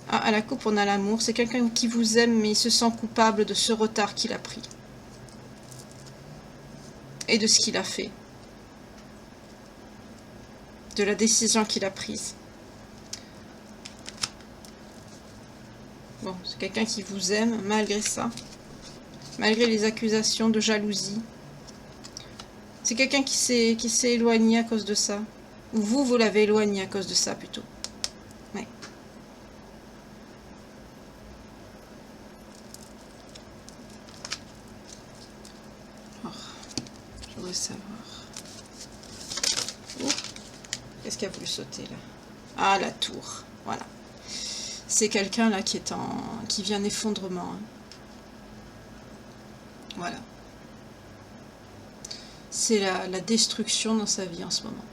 Ah, à la coupe, on a l'amour. C'est quelqu'un qui vous aime, mais il se sent coupable de ce retard qu'il a pris. Et de ce qu'il a fait. De la décision qu'il a prise. Bon, c'est quelqu'un qui vous aime, malgré ça. Malgré les accusations de jalousie. C'est quelqu'un qui s'est éloigné à cause de ça. Ou vous l'avez éloigné à cause de ça, plutôt. Ouais. Je voudrais savoir. Qu'est-ce qu'il a voulu sauter là? Ah, la tour. Voilà. C'est quelqu'un là qui vient d'effondrement. Hein. Voilà. C'est la destruction dans sa vie en ce moment.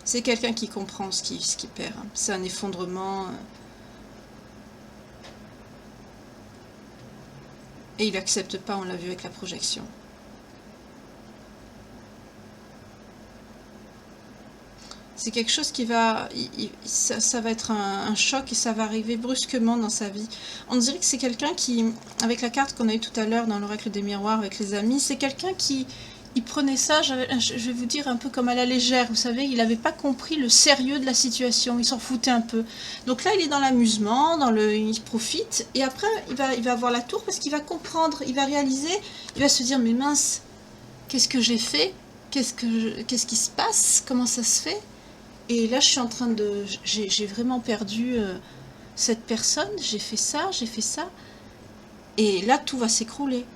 C'est quelqu'un qui comprend ce qu'il perd. Hein. C'est un effondrement. Et il n'accepte pas, on l'a vu avec la projection. C'est quelque chose qui va... ça va être un choc et ça va arriver brusquement dans sa vie. On dirait que c'est quelqu'un qui, avec la carte qu'on a eue tout à l'heure dans l'oracle des miroirs avec les amis, c'est quelqu'un qui... Il prenait ça, je vais vous dire, un peu comme à la légère. Vous savez, il n'avait pas compris le sérieux de la situation. Il s'en foutait un peu. Donc là, il est dans l'amusement, il profite. Et après, il va avoir la tour parce qu'il va comprendre, il va réaliser, il va se dire, mais mince, qu'est-ce que j'ai fait? Qu'est-ce qui se passe? Comment ça se fait? Et là, je suis en train de... J'ai vraiment perdu cette personne. J'ai fait ça, j'ai fait ça. Et là, tout va s'écrouler.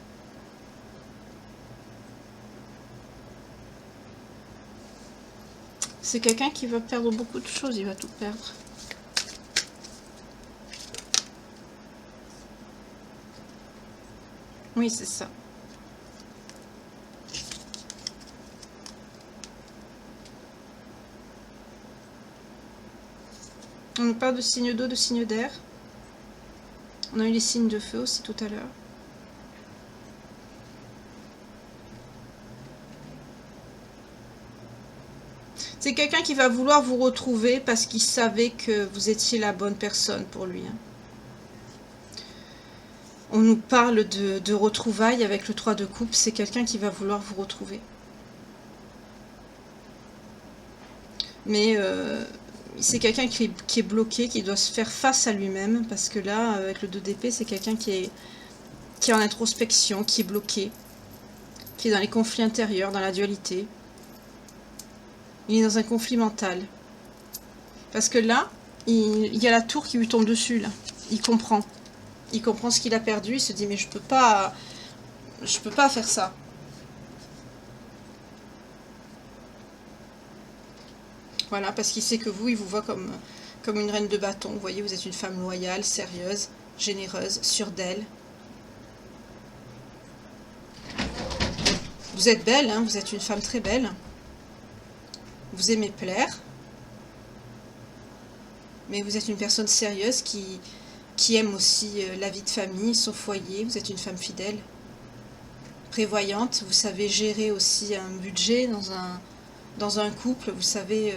C'est quelqu'un qui va perdre beaucoup de choses, il va tout perdre. Oui, c'est ça. On nous parle de signes d'eau, de signes d'air. On a eu les signes de feu aussi tout à l'heure. C'est quelqu'un qui va vouloir vous retrouver parce qu'il savait que vous étiez la bonne personne pour lui. On nous parle de retrouvailles avec le 3 de coupe. C'est quelqu'un qui va vouloir vous retrouver. Mais c'est quelqu'un qui est bloqué, qui doit se faire face à lui-même. Parce que là, avec le 2 d'épée, c'est quelqu'un qui est en introspection, qui est bloqué. Qui est dans les conflits intérieurs, dans la dualité. Il est dans un conflit mental. Parce que là, il y a la tour qui lui tombe dessus, là. Il comprend. Il comprend ce qu'il a perdu. Il se dit, mais je peux pas faire ça. Voilà, parce qu'il sait que vous, il vous voit comme une reine de bâton. Vous voyez, vous êtes une femme loyale, sérieuse, généreuse, sûre d'elle. Vous êtes belle, hein, vous êtes une femme très belle. Vous aimez plaire, mais vous êtes une personne sérieuse qui aime aussi la vie de famille, son foyer. Vous êtes une femme fidèle, prévoyante. Vous savez gérer aussi un budget dans un couple. Vous savez...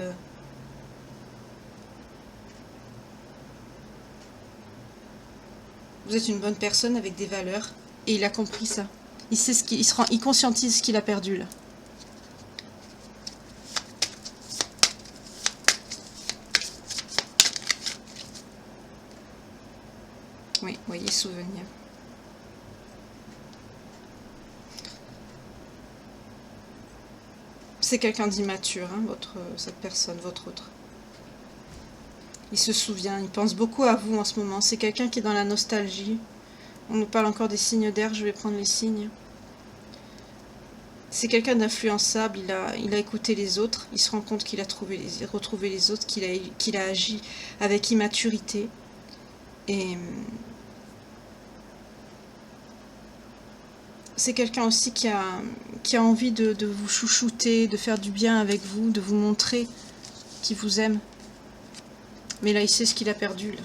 vous êtes une bonne personne avec des valeurs. Et il a compris ça. Il sait il conscientise ce qu'il a perdu là. Oui, voyez, souvenir. C'est quelqu'un d'immature, hein, cette personne, votre autre. Il se souvient, il pense beaucoup à vous en ce moment. C'est quelqu'un qui est dans la nostalgie. On nous parle encore des signes d'air, je vais prendre les signes. C'est quelqu'un d'influençable, il a écouté les autres, il se rend compte qu'il a retrouvé les autres, qu'il a agi avec immaturité. Et c'est quelqu'un aussi qui a envie de vous chouchouter, de faire du bien avec vous, de vous montrer qu'il vous aime. Mais là, il sait ce qu'il a perdu, là.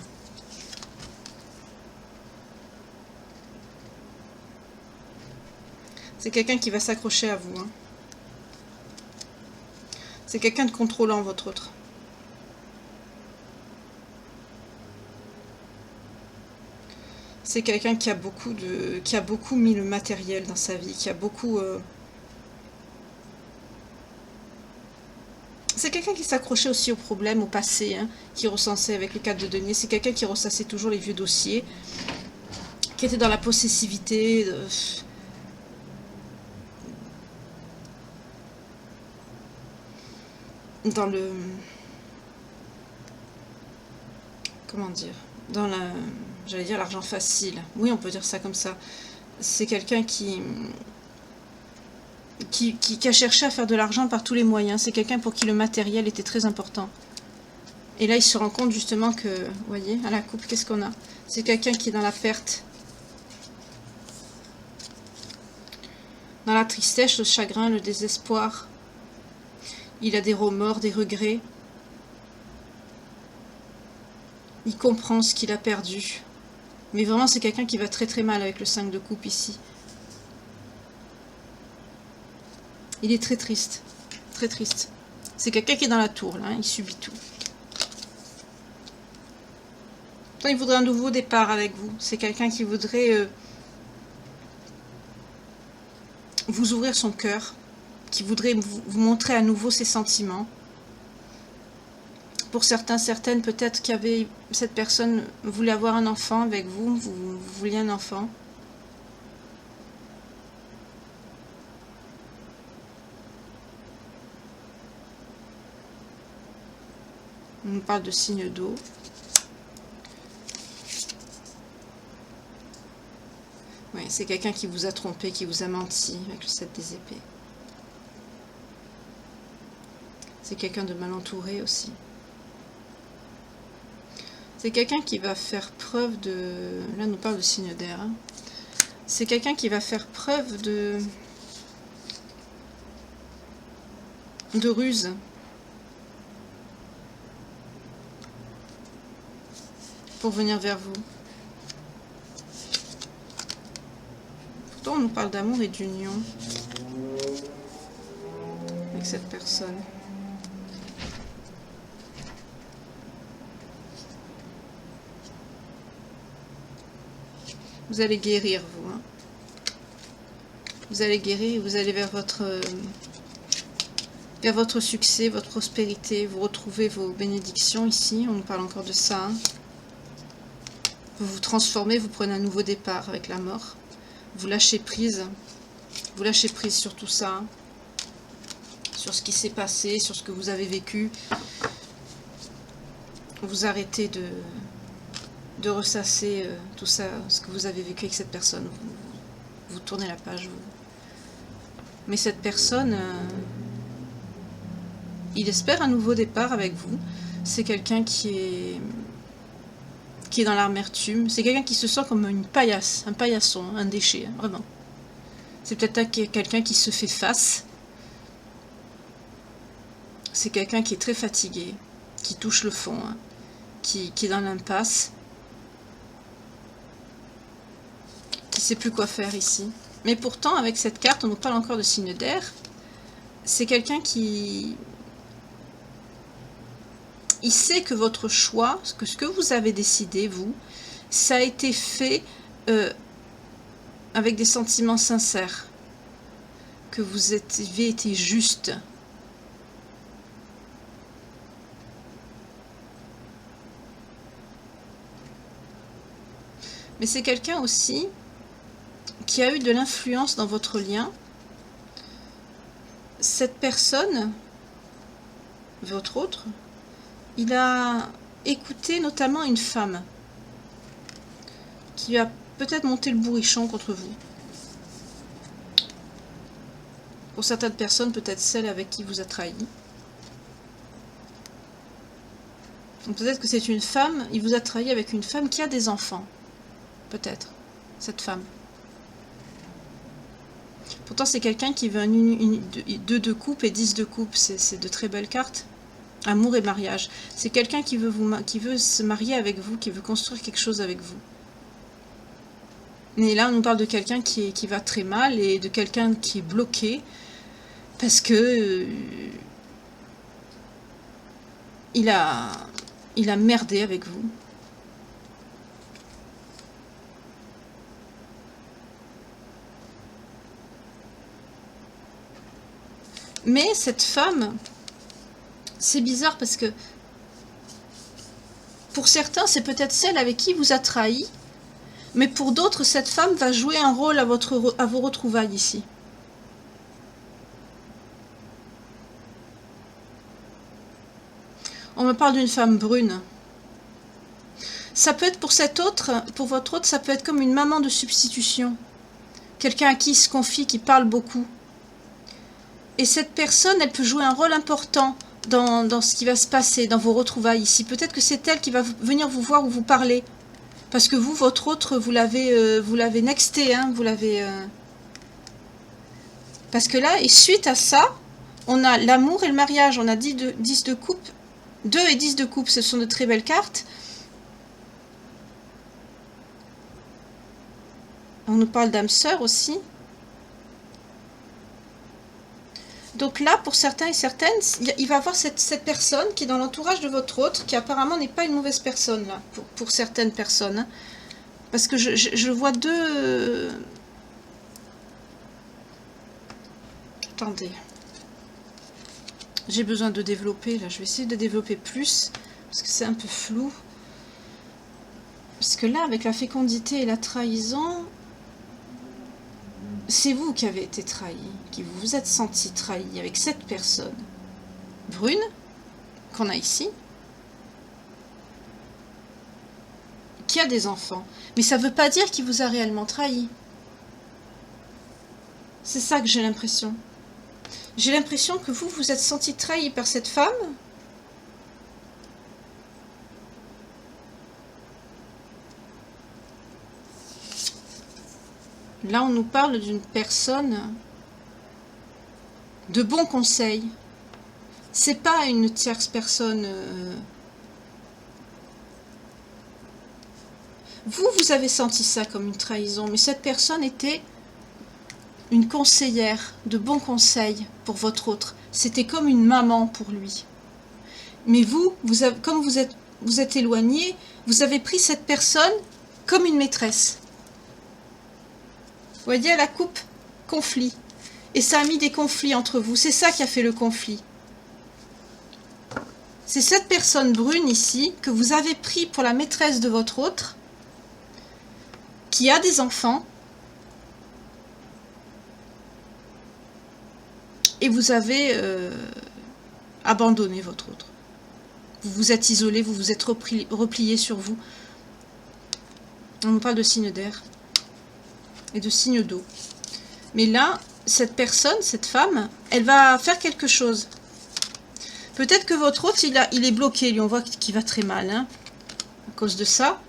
C'est quelqu'un qui va s'accrocher à vous. Hein. C'est quelqu'un de contrôlant, votre autre. C'est quelqu'un qui a beaucoup mis le matériel dans sa vie, qui a beaucoup... C'est quelqu'un qui s'accrochait aussi aux problèmes, au passé, hein, qui recensait avec le 4 de denier. C'est quelqu'un qui ressassait toujours les vieux dossiers, qui était dans la possessivité... dans le... Comment dire? Dans la... J'allais dire l'argent facile. Oui, on peut dire ça comme ça. C'est quelqu'un qui a cherché à faire de l'argent par tous les moyens. C'est quelqu'un pour qui le matériel était très important. Et là, il se rend compte justement que... Vous voyez, à la coupe, qu'est-ce qu'on a? C'est quelqu'un qui est dans la perte. Dans la tristesse, le chagrin, le désespoir. Il a des remords, des regrets. Il comprend ce qu'il a perdu. Mais vraiment, c'est quelqu'un qui va très très mal avec le 5 de coupe ici. Il est très triste. Très triste. C'est quelqu'un qui est dans la tour, là. Hein, il subit tout. Il voudrait un nouveau départ avec vous. C'est quelqu'un qui voudrait vous ouvrir son cœur. Qui voudrait vous montrer à nouveau ses sentiments. Pour certains, certaines, peut-être cette personne voulait avoir un enfant avec vous, vous vouliez un enfant. On nous parle de signes d'eau. Oui, c'est quelqu'un qui vous a trompé, qui vous a menti avec le 7 des épées. C'est quelqu'un de mal entouré aussi. C'est quelqu'un qui va faire preuve de... Là, on nous parle de signe d'air. Hein. C'est quelqu'un qui va faire preuve de ruse. Pour venir vers vous. Pourtant, on nous parle d'amour et d'union avec cette personne. Vous allez guérir, vous. Hein. Vous allez guérir et vous allez vers votre succès, votre prospérité. Vous retrouvez vos bénédictions ici. On nous parle encore de ça. Hein. Vous vous transformez, vous prenez un nouveau départ avec la mort. Vous lâchez prise. Vous lâchez prise sur tout ça. Hein. Sur ce qui s'est passé, sur ce que vous avez vécu. Vous arrêtez de ressasser tout ça, ce que vous avez vécu avec cette personne. Vous tournez la page. Mais cette personne, il espère un nouveau départ avec vous. C'est quelqu'un qui est dans l'amertume. C'est quelqu'un qui se sent comme une paillasse, un paillasson, un déchet, hein, vraiment. C'est peut-être quelqu'un qui se fait face. C'est quelqu'un qui est très fatigué, qui touche le fond, hein, qui est dans l'impasse. Qui ne sait plus quoi faire ici. Mais pourtant, avec cette carte, on nous parle encore de signe d'air. C'est quelqu'un qui... Il sait que votre choix, que ce que vous avez décidé, vous, ça a été fait avec des sentiments sincères. Que vous avez été juste. Mais c'est quelqu'un aussi qui a eu de l'influence dans votre lien. Cette personne, votre autre, il a écouté notamment une femme qui a peut-être monté le bourrichon contre vous. Pour certaines personnes, peut-être celle avec qui vous a trahi. Peut-être que c'est une femme, il vous a trahi avec une femme qui a des enfants. Peut-être, cette femme. Pourtant, c'est quelqu'un qui veut 2 de coupe et 10 de coupe. C'est de très belles cartes. Amour et mariage. C'est quelqu'un qui veut se marier avec vous, qui veut construire quelque chose avec vous. Mais là, on nous parle de quelqu'un qui va très mal et de quelqu'un qui est bloqué parce que il a merdé avec vous. Mais cette femme, c'est bizarre parce que pour certains, c'est peut-être celle avec qui vous a trahi, mais pour d'autres, cette femme va jouer un rôle à vos retrouvailles ici. On me parle d'une femme brune. Ça peut être pour votre autre, ça peut être comme une maman de substitution. Quelqu'un à qui il se confie, qui parle beaucoup. Et cette personne, elle peut jouer un rôle important dans ce qui va se passer, dans vos retrouvailles ici. Peut-être que c'est elle qui va venir vous voir ou vous parler. Parce que vous, votre autre, vous l'avez nexté, hein, vous l'avez... Parce que là, et suite à ça, on a l'amour et le mariage. On a 10 de coupe. 2 et 10 de coupe, ce sont de très belles cartes. On nous parle d'âme sœur aussi. Donc là, pour certains et certaines, il va y avoir cette personne qui est dans l'entourage de votre autre, qui apparemment n'est pas une mauvaise personne, là, pour certaines personnes. Hein. Parce que je vois deux... Attendez. J'ai besoin de développer, là. Je vais essayer de développer plus, parce que c'est un peu flou. Parce que là, avec la fécondité et la trahison... C'est vous qui avez été trahi, qui vous vous êtes senti trahi avec cette personne brune qu'on a ici, qui a des enfants. Mais ça ne veut pas dire qu'il vous a réellement trahi. C'est ça que j'ai l'impression. J'ai l'impression que vous vous êtes senti trahi par cette femme. Là, on nous parle d'une personne de bons conseils. C'est pas une tierce personne. Vous avez senti ça comme une trahison, mais cette personne était une conseillère de bons conseils pour votre autre. C'était comme une maman pour lui. Mais comme vous êtes éloigné, vous avez pris cette personne comme une maîtresse. Vous voyez, la coupe, conflit. Et ça a mis des conflits entre vous. C'est ça qui a fait le conflit. C'est cette personne brune ici, que vous avez pris pour la maîtresse de votre autre, qui a des enfants, et vous avez abandonné votre autre. Vous vous êtes isolé, vous vous êtes replié sur vous. On nous parle de signes d'air et de signes d'eau. Mais là, cette personne, cette femme, elle va faire quelque chose. Peut-être que votre autre, il est bloqué. Lui, on voit qu'il va très mal, hein, à cause de ça.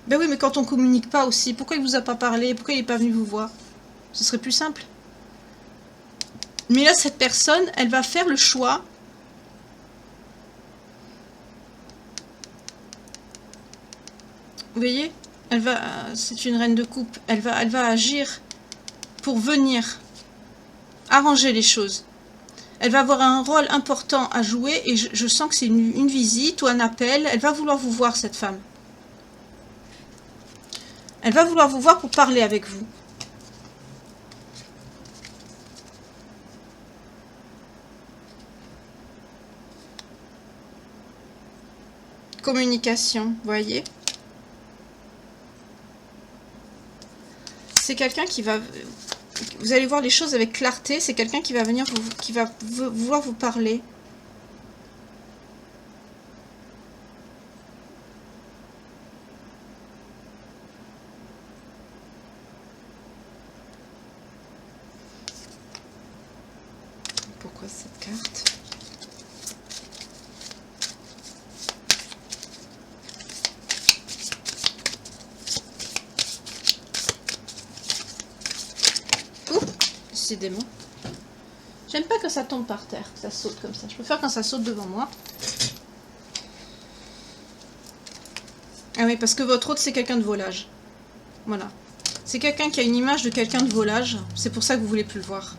Ben oui, mais quand on communique pas aussi, pourquoi il vous a pas parlé? Pourquoi il n'est pas venu vous voir? Ce serait plus simple. Mais là, cette personne, elle va faire le choix. Vous voyez? C'est une reine de coupe. Elle va agir pour venir arranger les choses. Elle va avoir un rôle important à jouer et je sens que c'est une visite ou un appel. Elle va vouloir vous voir, cette femme. Elle va vouloir vous voir pour parler avec vous. Communication, vous voyez? C'est quelqu'un qui va... Vous allez voir les choses avec clarté. C'est quelqu'un qui va venir, qui va vouloir vous parler. quoi cette carte? Ouh, décidément. J'aime pas que ça tombe par terre, que ça saute comme ça. Je préfère quand ça saute devant moi. Ah oui, parce que votre hôte, c'est quelqu'un de volage. Voilà. C'est quelqu'un qui a une image de quelqu'un de volage. C'est pour ça que vous voulez plus le voir.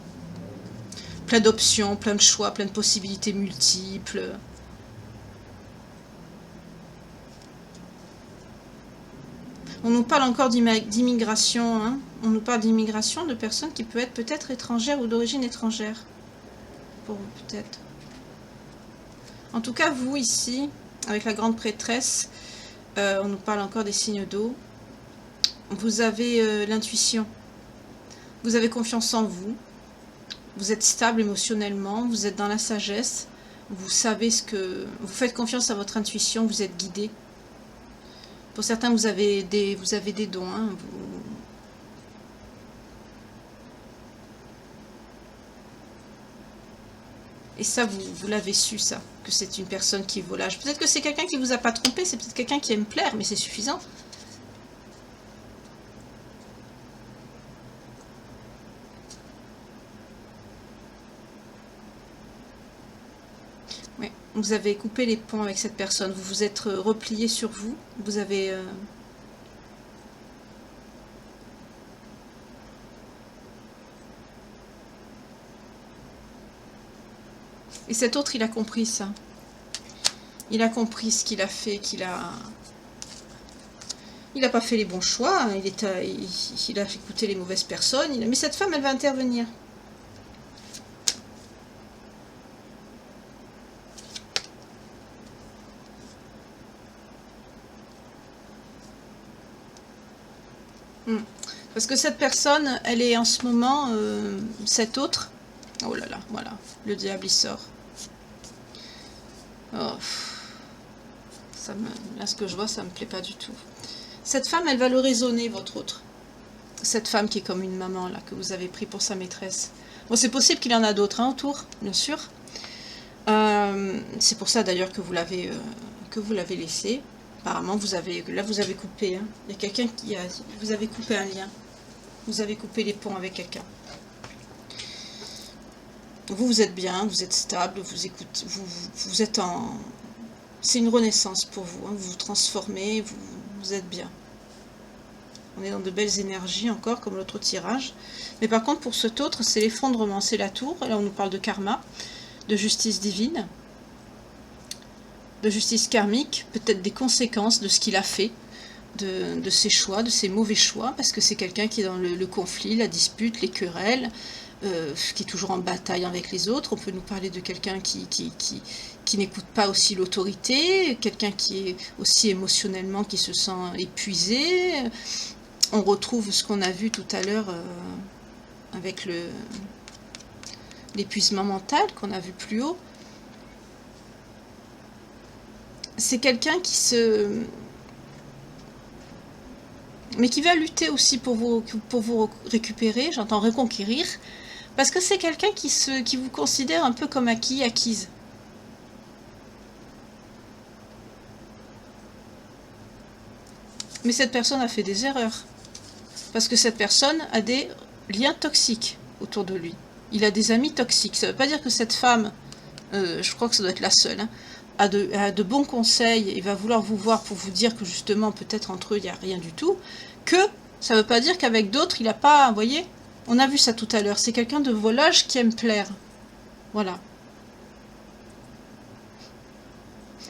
Plein d'options, plein de choix, plein de possibilités multiples. On nous parle encore d'immigration. Hein. On nous parle d'immigration de personnes qui peuvent être peut-être étrangères ou d'origine étrangère. Pour vous, peut-être. En tout cas, vous, ici, avec la grande prêtresse, on nous parle encore des signes d'eau. Vous avez l'intuition. Vous avez confiance en vous. Vous êtes stable émotionnellement. Vous êtes dans la sagesse. Vous savez ce que... Vous faites confiance à votre intuition. Vous êtes guidé. Pour certains, vous avez des dons. Hein, Et ça, vous l'avez su, ça. Que c'est une personne qui est volage. Peut-être que c'est quelqu'un qui vous a pas trompé. C'est peut-être quelqu'un qui aime plaire. Mais c'est suffisant. Oui, vous avez coupé les ponts avec cette personne. Vous vous êtes replié sur vous. Vous avez... Et cet autre, il a compris ça. Il a compris ce qu'il a fait, qu'il a... Il n'a pas fait les bons choix. Il a fait écouter les mauvaises personnes. Mais cette femme, elle va intervenir. Parce que cette personne, elle est en ce moment, cette autre... Oh là là, voilà, le diable, il sort. Oh, là, ce que je vois, ça me plaît pas du tout. Cette femme, elle va le raisonner, votre autre. Cette femme qui est comme une maman, là, que vous avez pris pour sa maîtresse. Bon, c'est possible qu'il y en a d'autres hein, autour, bien sûr. C'est pour ça, d'ailleurs, que vous l'avez laissé. Apparemment, là, vous avez coupé. Hein. Il y a quelqu'un qui a... Vous avez coupé un lien. Vous avez coupé les ponts avec quelqu'un. Vous êtes bien, vous êtes stable, vous écoutez, vous êtes en... C'est une renaissance pour vous, hein, vous vous transformez, vous êtes bien. On est dans de belles énergies encore, comme l'autre tirage. Mais par contre, pour cet autre, c'est l'effondrement, c'est la tour. Là, on nous parle de karma, de justice divine, de justice karmique, peut-être des conséquences de ce qu'il a fait, de ses choix, de ses mauvais choix, parce que c'est quelqu'un qui est dans le conflit, la dispute, les querelles, qui est toujours en bataille avec les autres. On peut nous parler de quelqu'un qui n'écoute pas aussi l'autorité, quelqu'un qui est aussi émotionnellement, qui se sent épuisé. On retrouve ce qu'on a vu tout à l'heure avec l'épuisement mental qu'on a vu plus haut. C'est quelqu'un mais qui va lutter aussi pour vous récupérer, j'entends reconquérir, parce que c'est quelqu'un qui vous considère un peu comme acquise. Mais cette personne a fait des erreurs, parce que cette personne a des liens toxiques autour de lui. Il a des amis toxiques. Ça ne veut pas dire que cette femme, je crois que ça doit être la seule, hein, a de bons conseils et va vouloir vous voir pour vous dire que justement peut-être entre eux il n'y a rien du tout, que ça ne veut pas dire qu'avec d'autres il n'a pas, vous voyez, on a vu ça tout à l'heure, c'est quelqu'un de volage qui aime plaire, voilà.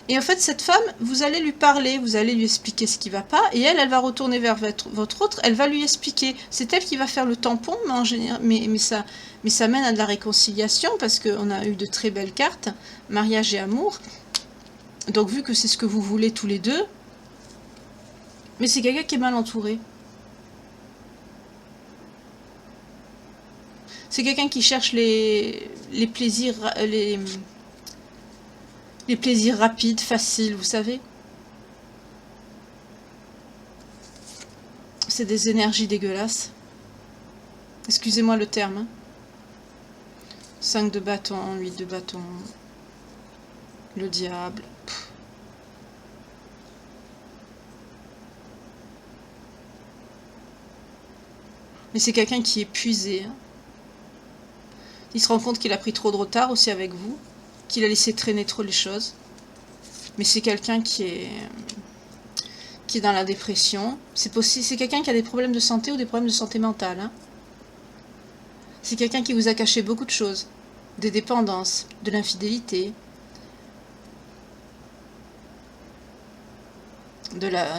Et en fait cette femme, vous allez lui parler, vous allez lui expliquer ce qui ne va pas, et elle va retourner vers votre autre, elle va lui expliquer, c'est elle qui va faire le tampon, mais en général, mais ça mène à de la réconciliation, parce qu'on a eu de très belles cartes, mariage et amour. Donc vu que c'est ce que vous voulez tous les deux, mais c'est quelqu'un qui est mal entouré. C'est quelqu'un qui cherche les plaisirs, les plaisirs rapides, faciles, vous savez. C'est des énergies dégueulasses. Excusez-moi le terme. Hein. 5 de bâton, 8 de bâton. Le diable. Mais c'est quelqu'un qui est épuisé. Hein. Il se rend compte qu'il a pris trop de retard aussi avec vous. Qu'il a laissé traîner trop les choses. Mais c'est quelqu'un qui est dans la dépression. C'est quelqu'un qui a des problèmes de santé ou des problèmes de santé mentale. Hein. C'est quelqu'un qui vous a caché beaucoup de choses. Des dépendances, de l'infidélité.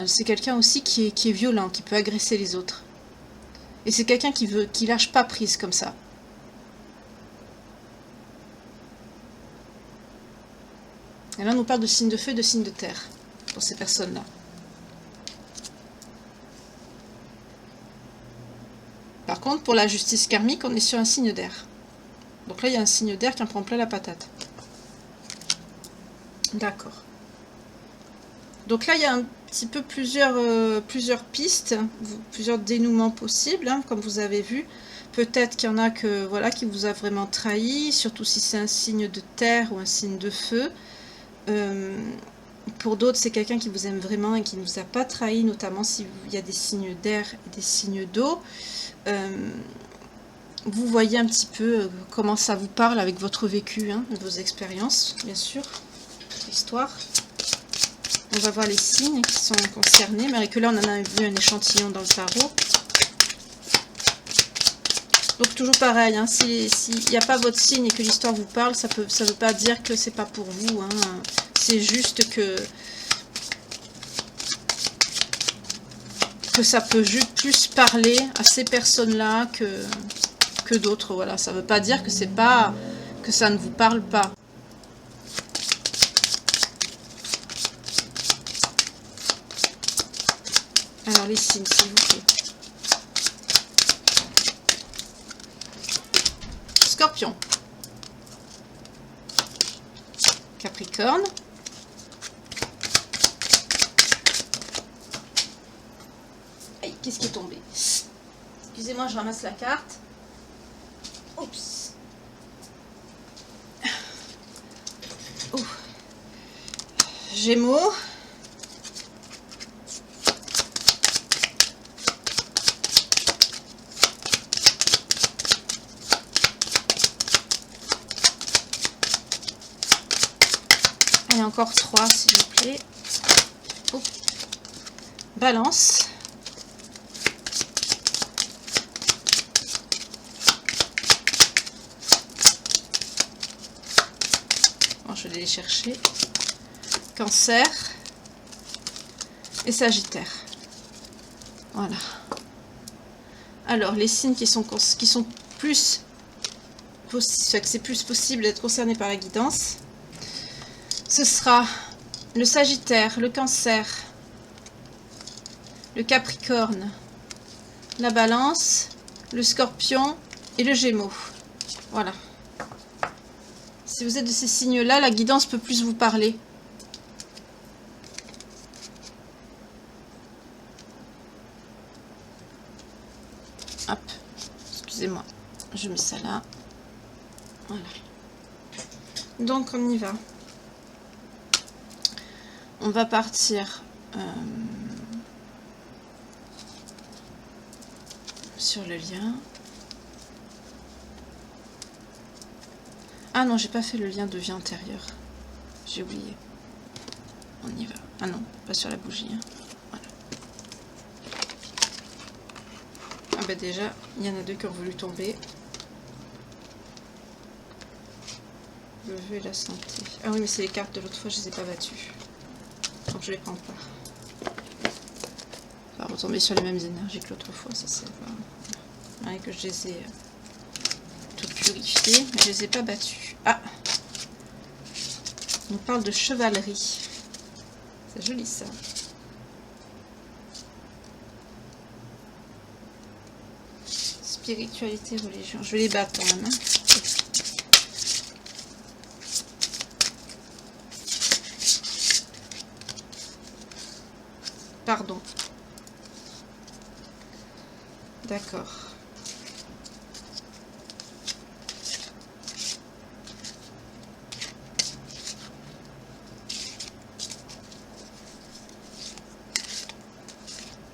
C'est quelqu'un aussi qui est violent, qui peut agresser les autres. Et c'est quelqu'un qui lâche pas prise comme ça. Et là, on nous parle de signes de feu et de signes de terre pour ces personnes-là. Par contre, pour la justice karmique, on est sur un signe d'air. Donc là, il y a un signe d'air qui en prend plein la patate. D'accord. Donc là, il y a un petit peu plusieurs pistes, plusieurs dénouements possibles, hein, comme vous avez vu. Peut-être qu'il y en a qui vous a vraiment trahi, surtout si c'est un signe de terre ou un signe de feu. Pour d'autres, c'est quelqu'un qui vous aime vraiment et qui ne vous a pas trahi, notamment s'il y a des signes d'air et des signes d'eau. Vous voyez un petit peu comment ça vous parle avec votre vécu, hein, vos expériences, bien sûr, votre histoire. On va voir les signes qui sont concernés, mais que là, on en a vu un échantillon dans le tarot. Donc toujours pareil, hein, s'il n'y a pas votre signe et que l'histoire vous parle, ça veut pas dire que c'est pas pour vous. Hein. C'est juste que ça peut juste plus parler à ces personnes-là que d'autres. Voilà, ça veut pas dire que que ça ne vous parle pas. Alors les signes, s'il vous plaît. Scorpion. Capricorne. Aïe, qu'est-ce qui est tombé? Excusez-moi, je ramasse la carte. Oups. Oh. Gémeaux. Et encore 3, s'il vous plaît. Oh. Balance. Bon, je vais les chercher. Cancer. Et Sagittaire. Voilà. Alors, les signes qui sont plus... que c'est plus possible d'être concernés par la guidance. Ce sera le Sagittaire, le Cancer, le Capricorne, la Balance, le Scorpion et le Gémeaux. Voilà. Si vous êtes de ces signes-là, la guidance peut plus vous parler. Hop, excusez-moi, je mets ça là. Voilà. Donc on y va. On va partir sur le lien. Ah non, j'ai pas fait le lien de vie antérieure. J'ai oublié. On y va. Ah non, pas sur la bougie. Hein. Voilà. Ah bah déjà, il y en a 2 qui ont voulu tomber. Le vœu et la santé. Ah oui, mais c'est les cartes de l'autre fois, je les ai pas battues. Donc je les prends pas. On va retomber sur les mêmes énergies que l'autre fois, ça c'est pas... Ouais, que je les ai toutes purifiées, mais je les ai pas battues. Ah, on nous parle de chevalerie. C'est joli ça. Spiritualité, religion. Je vais les battre quand même. Hein. Pardon. D'accord.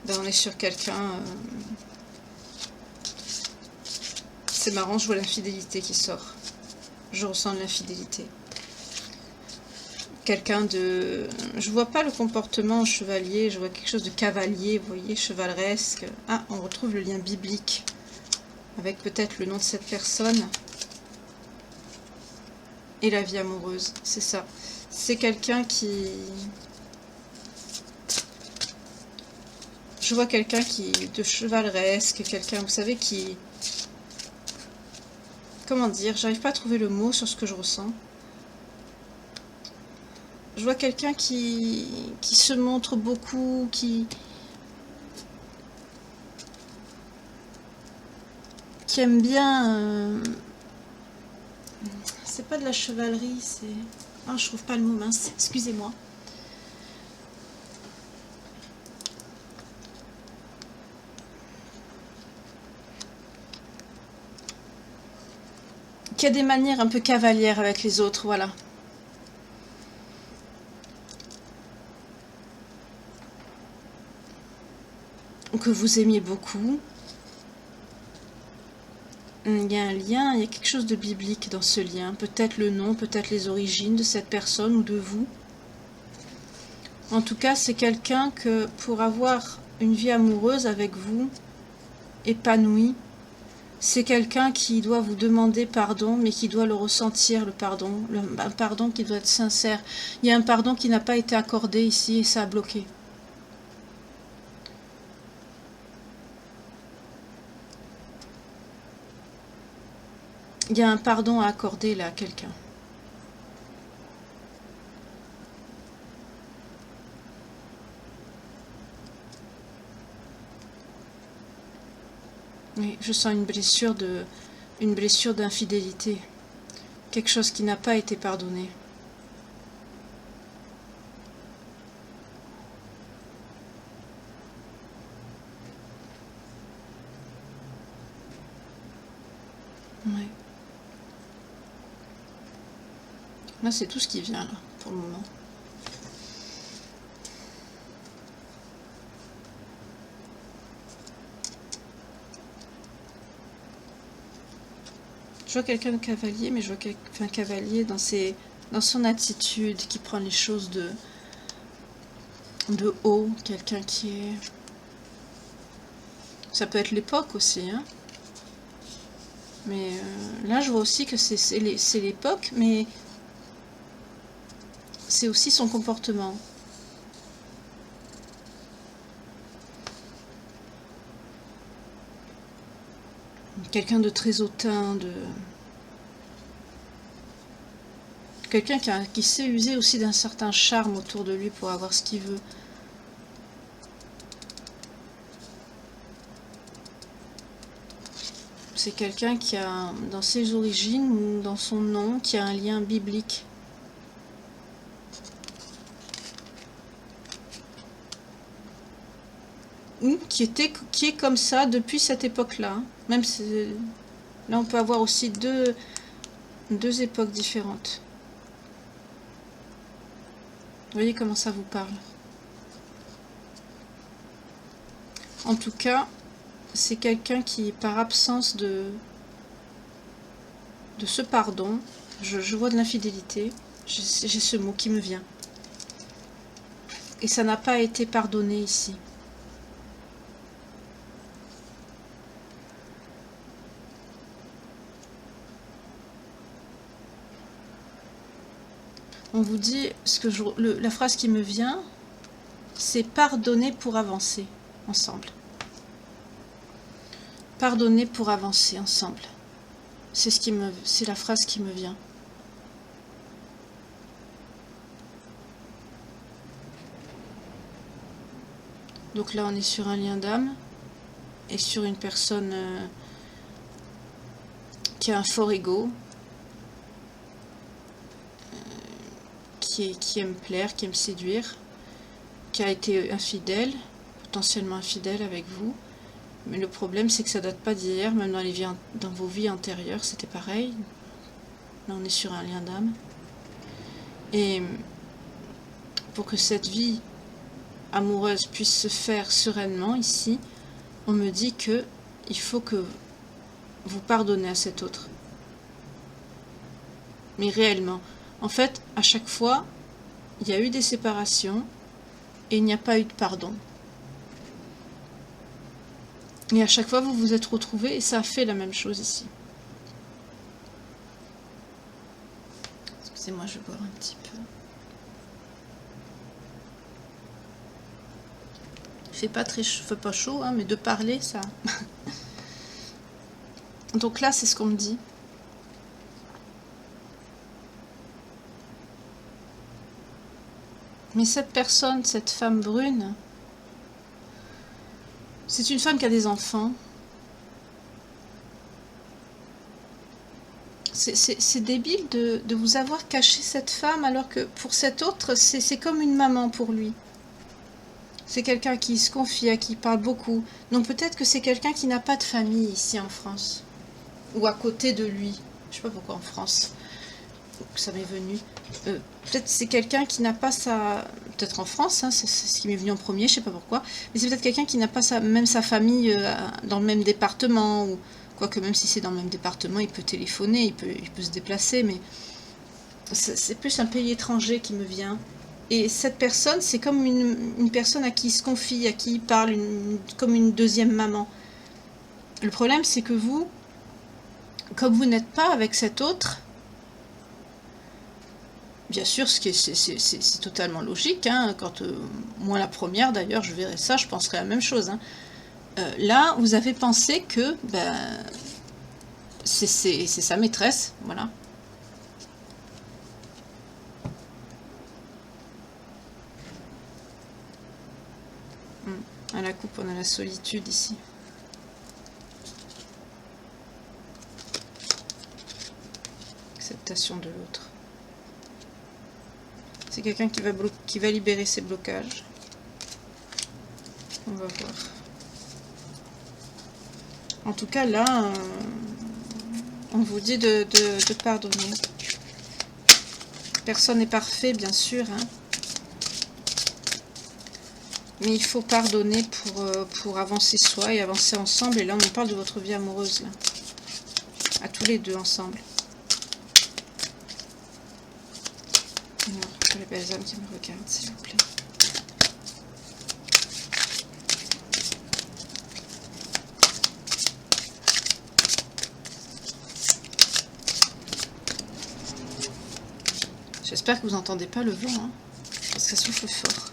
Ben, on est sur quelqu'un... C'est marrant, je vois l'infidélité qui sort. Je ressens de l'infidélité. Quelqu'un de... Je vois pas le comportement chevalier, je vois quelque chose de cavalier, vous voyez, chevaleresque. Ah, on retrouve le lien biblique avec peut-être le nom de cette personne et la vie amoureuse, c'est ça. C'est quelqu'un qui... Je vois quelqu'un qui... de chevaleresque, quelqu'un, vous savez, qui... Comment dire? J'arrive pas à trouver le mot sur ce que je ressens. Je vois quelqu'un qui se montre beaucoup, qui aime bien... C'est pas de la chevalerie, c'est... Ah, je trouve pas le mot, mince, excusez-moi. Qui a des manières un peu cavalières avec les autres, voilà. Que vous aimiez beaucoup. Il y a un lien, il y a quelque chose de biblique dans ce lien. Peut-être le nom, peut-être les origines de cette personne ou de vous. En tout cas, c'est quelqu'un que pour avoir une vie amoureuse avec vous, épanouie, c'est quelqu'un qui doit vous demander pardon, mais qui doit le ressentir, le pardon. Un pardon qui doit être sincère. Il y a un pardon qui n'a pas été accordé ici et ça a bloqué. Il y a un pardon à accorder là à quelqu'un. Oui, je sens une blessure d'infidélité. Quelque chose qui n'a pas été pardonné. Oui. Là, c'est tout ce qui vient, là, pour le moment. Je vois quelqu'un de cavalier, mais je vois un cavalier dans son attitude, qui prend les choses de haut. Quelqu'un qui est... Ça peut être l'époque aussi, hein. Mais là, je vois aussi que c'est l'époque, mais c'est aussi son comportement. Quelqu'un de très hautain, quelqu'un qui sait user aussi d'un certain charme autour de lui pour avoir ce qu'il veut. C'est quelqu'un qui a, dans ses origines ou dans son nom, qui a un lien biblique. Ou qui est comme ça depuis cette époque-là. Même si, là, on peut avoir aussi deux époques différentes. Vous voyez comment ça vous parle. En tout cas, c'est quelqu'un qui, par absence de ce pardon, je vois de l'infidélité, j'ai ce mot qui me vient. Et ça n'a pas été pardonné ici. On vous dit, la phrase qui me vient, c'est pardonner pour avancer ensemble. Pardonner pour avancer ensemble. C'est la phrase qui me vient. Donc là, on est sur un lien d'âme et sur une personne qui a un fort ego, qui aime plaire, qui aime séduire, qui a été infidèle, potentiellement infidèle avec vous. Mais le problème, c'est que ça date pas d'hier, même dans vos vies antérieures, c'était pareil. Là, on est sur un lien d'âme. Et pour que cette vie amoureuse puisse se faire sereinement ici, on me dit que il faut que vous pardonnez à cet autre. Mais réellement. En fait, à chaque fois, il y a eu des séparations et il n'y a pas eu de pardon. Et à chaque fois, vous vous êtes retrouvés et ça a fait la même chose ici. Excusez-moi, je vais boire un petit peu. Il fait pas chaud, hein, mais de parler, ça... Donc là, c'est ce qu'on me dit. Mais cette personne, cette femme brune, c'est une femme qui a des enfants. C'est débile de vous avoir caché cette femme alors que pour cet autre, c'est comme une maman pour lui. C'est quelqu'un qui se confie, à qui parle beaucoup. Donc peut-être que c'est quelqu'un qui n'a pas de famille ici en France. Ou à côté de lui. Je sais pas pourquoi en France. Ça m'est venu. Peut-être c'est quelqu'un qui n'a pas sa... Peut-être en France, hein, c'est ce qui m'est venu en premier, je sais pas pourquoi. Mais c'est peut-être quelqu'un qui n'a pas même sa famille dans le même département. Ou quoique même si c'est dans le même département, il peut téléphoner, il peut se déplacer. Mais c'est plus un pays étranger qui me vient. Et cette personne, c'est comme une personne à qui il se confie, à qui il parle, comme une deuxième maman. Le problème, c'est que vous, comme vous n'êtes pas avec cet autre, bien sûr, c'est totalement logique. Hein, quand moi, la première, d'ailleurs, je verrais ça, je penserais la même chose. Hein. Là, vous avez pensé que c'est sa maîtresse, voilà. À la coupe, on a la solitude ici. Acceptation de l'autre. C'est quelqu'un qui va libérer ses blocages. On va voir. En tout cas, là, on vous dit de pardonner. Personne n'est parfait, bien sûr. Hein. Mais il faut pardonner pour avancer soi et avancer ensemble. Et là, on parle de votre vie amoureuse. Là. À tous les deux ensemble. Alors, pour les belles âmes qui me regardent, s'il vous plaît. J'espère que vous n'entendez pas le vent. Hein, parce que ça souffle fort.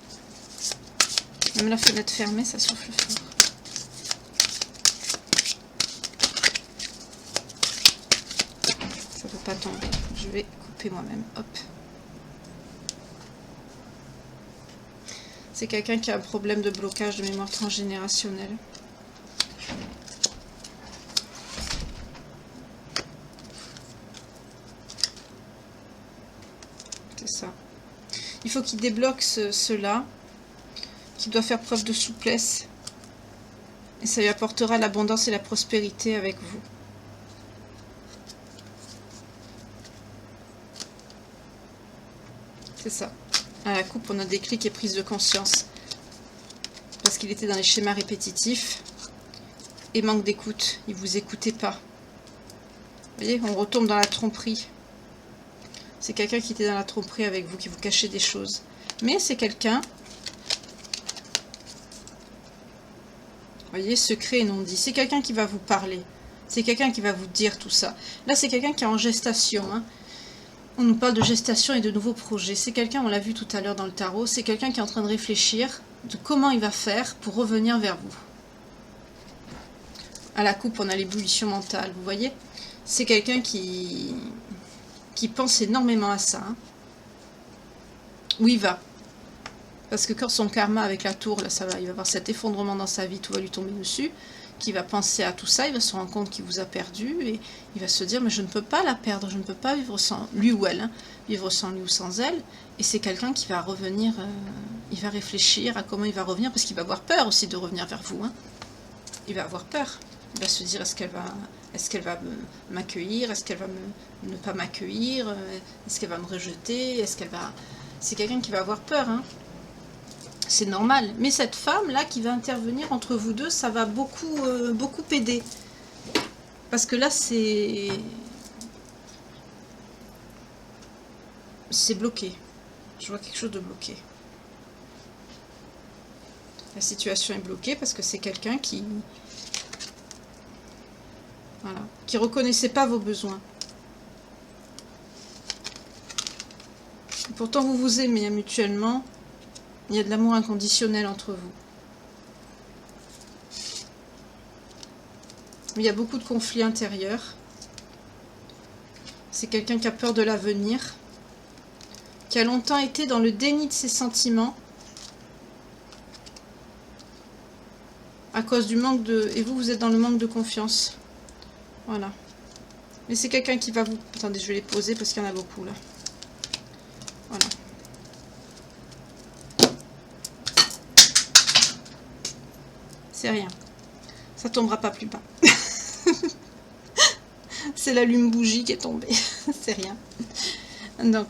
Même la fenêtre fermée, ça souffle fort. Ça ne peut pas tomber. Je vais couper moi-même. Hop. C'est quelqu'un qui a un problème de blocage de mémoire transgénérationnelle. C'est ça. Il faut qu'il débloque cela. Qui doit faire preuve de souplesse. Et ça lui apportera l'abondance et la prospérité avec vous. C'est ça. À la coupe, on a déclic et prise de conscience. Parce qu'il était dans les schémas répétitifs. Et manque d'écoute. Il ne vous écoutait pas. Vous voyez, on retombe dans la tromperie. C'est quelqu'un qui était dans la tromperie avec vous, qui vous cachait des choses. Mais c'est quelqu'un... Vous voyez, secret et non dit. C'est quelqu'un qui va vous parler. C'est quelqu'un qui va vous dire tout ça. Là, c'est quelqu'un qui est en gestation. Hein. On nous parle de gestation et de nouveaux projets. C'est quelqu'un, on l'a vu tout à l'heure dans le tarot, c'est quelqu'un qui est en train de réfléchir de comment il va faire pour revenir vers vous. À la coupe, on a l'ébullition mentale, vous voyez. C'est quelqu'un qui pense énormément à ça. Hein. Où il va. Parce que quand son karma avec la tour, là, ça va, il va avoir cet effondrement dans sa vie, tout va lui tomber dessus, qu'il va penser à tout ça, il va se rendre compte qu'il vous a perdu, et il va se dire, mais je ne peux pas la perdre, je ne peux pas vivre sans lui ou elle, hein, vivre sans lui ou sans elle, et c'est quelqu'un qui va revenir, il va réfléchir à comment il va revenir, parce qu'il va avoir peur aussi de revenir vers vous, hein. Il va avoir peur, il va se dire, est-ce qu'elle va m'accueillir, est-ce qu'elle va ne pas m'accueillir, est-ce qu'elle va me rejeter, est-ce qu'elle va... C'est quelqu'un qui va avoir peur, hein. C'est normal. Mais cette femme-là qui va intervenir entre vous deux, ça va beaucoup, beaucoup aider. Parce que là, c'est bloqué. Je vois quelque chose de bloqué. La situation est bloquée parce que c'est quelqu'un qui... Voilà. Qui reconnaissait pas vos besoins. Pourtant, vous vous aimez mutuellement. Il y a de l'amour inconditionnel entre vous. Il y a beaucoup de conflits intérieurs. C'est quelqu'un qui a peur de l'avenir, qui a longtemps été dans le déni de ses sentiments, à cause du manque de... Et vous, vous êtes dans le manque de confiance. Voilà. Mais c'est quelqu'un qui va vous... Attendez, je vais les poser parce qu'il y en a beaucoup, là. Voilà. C'est rien. Ça tombera pas plus bas. C'est l'allume-bougie qui est tombée. C'est rien. Donc,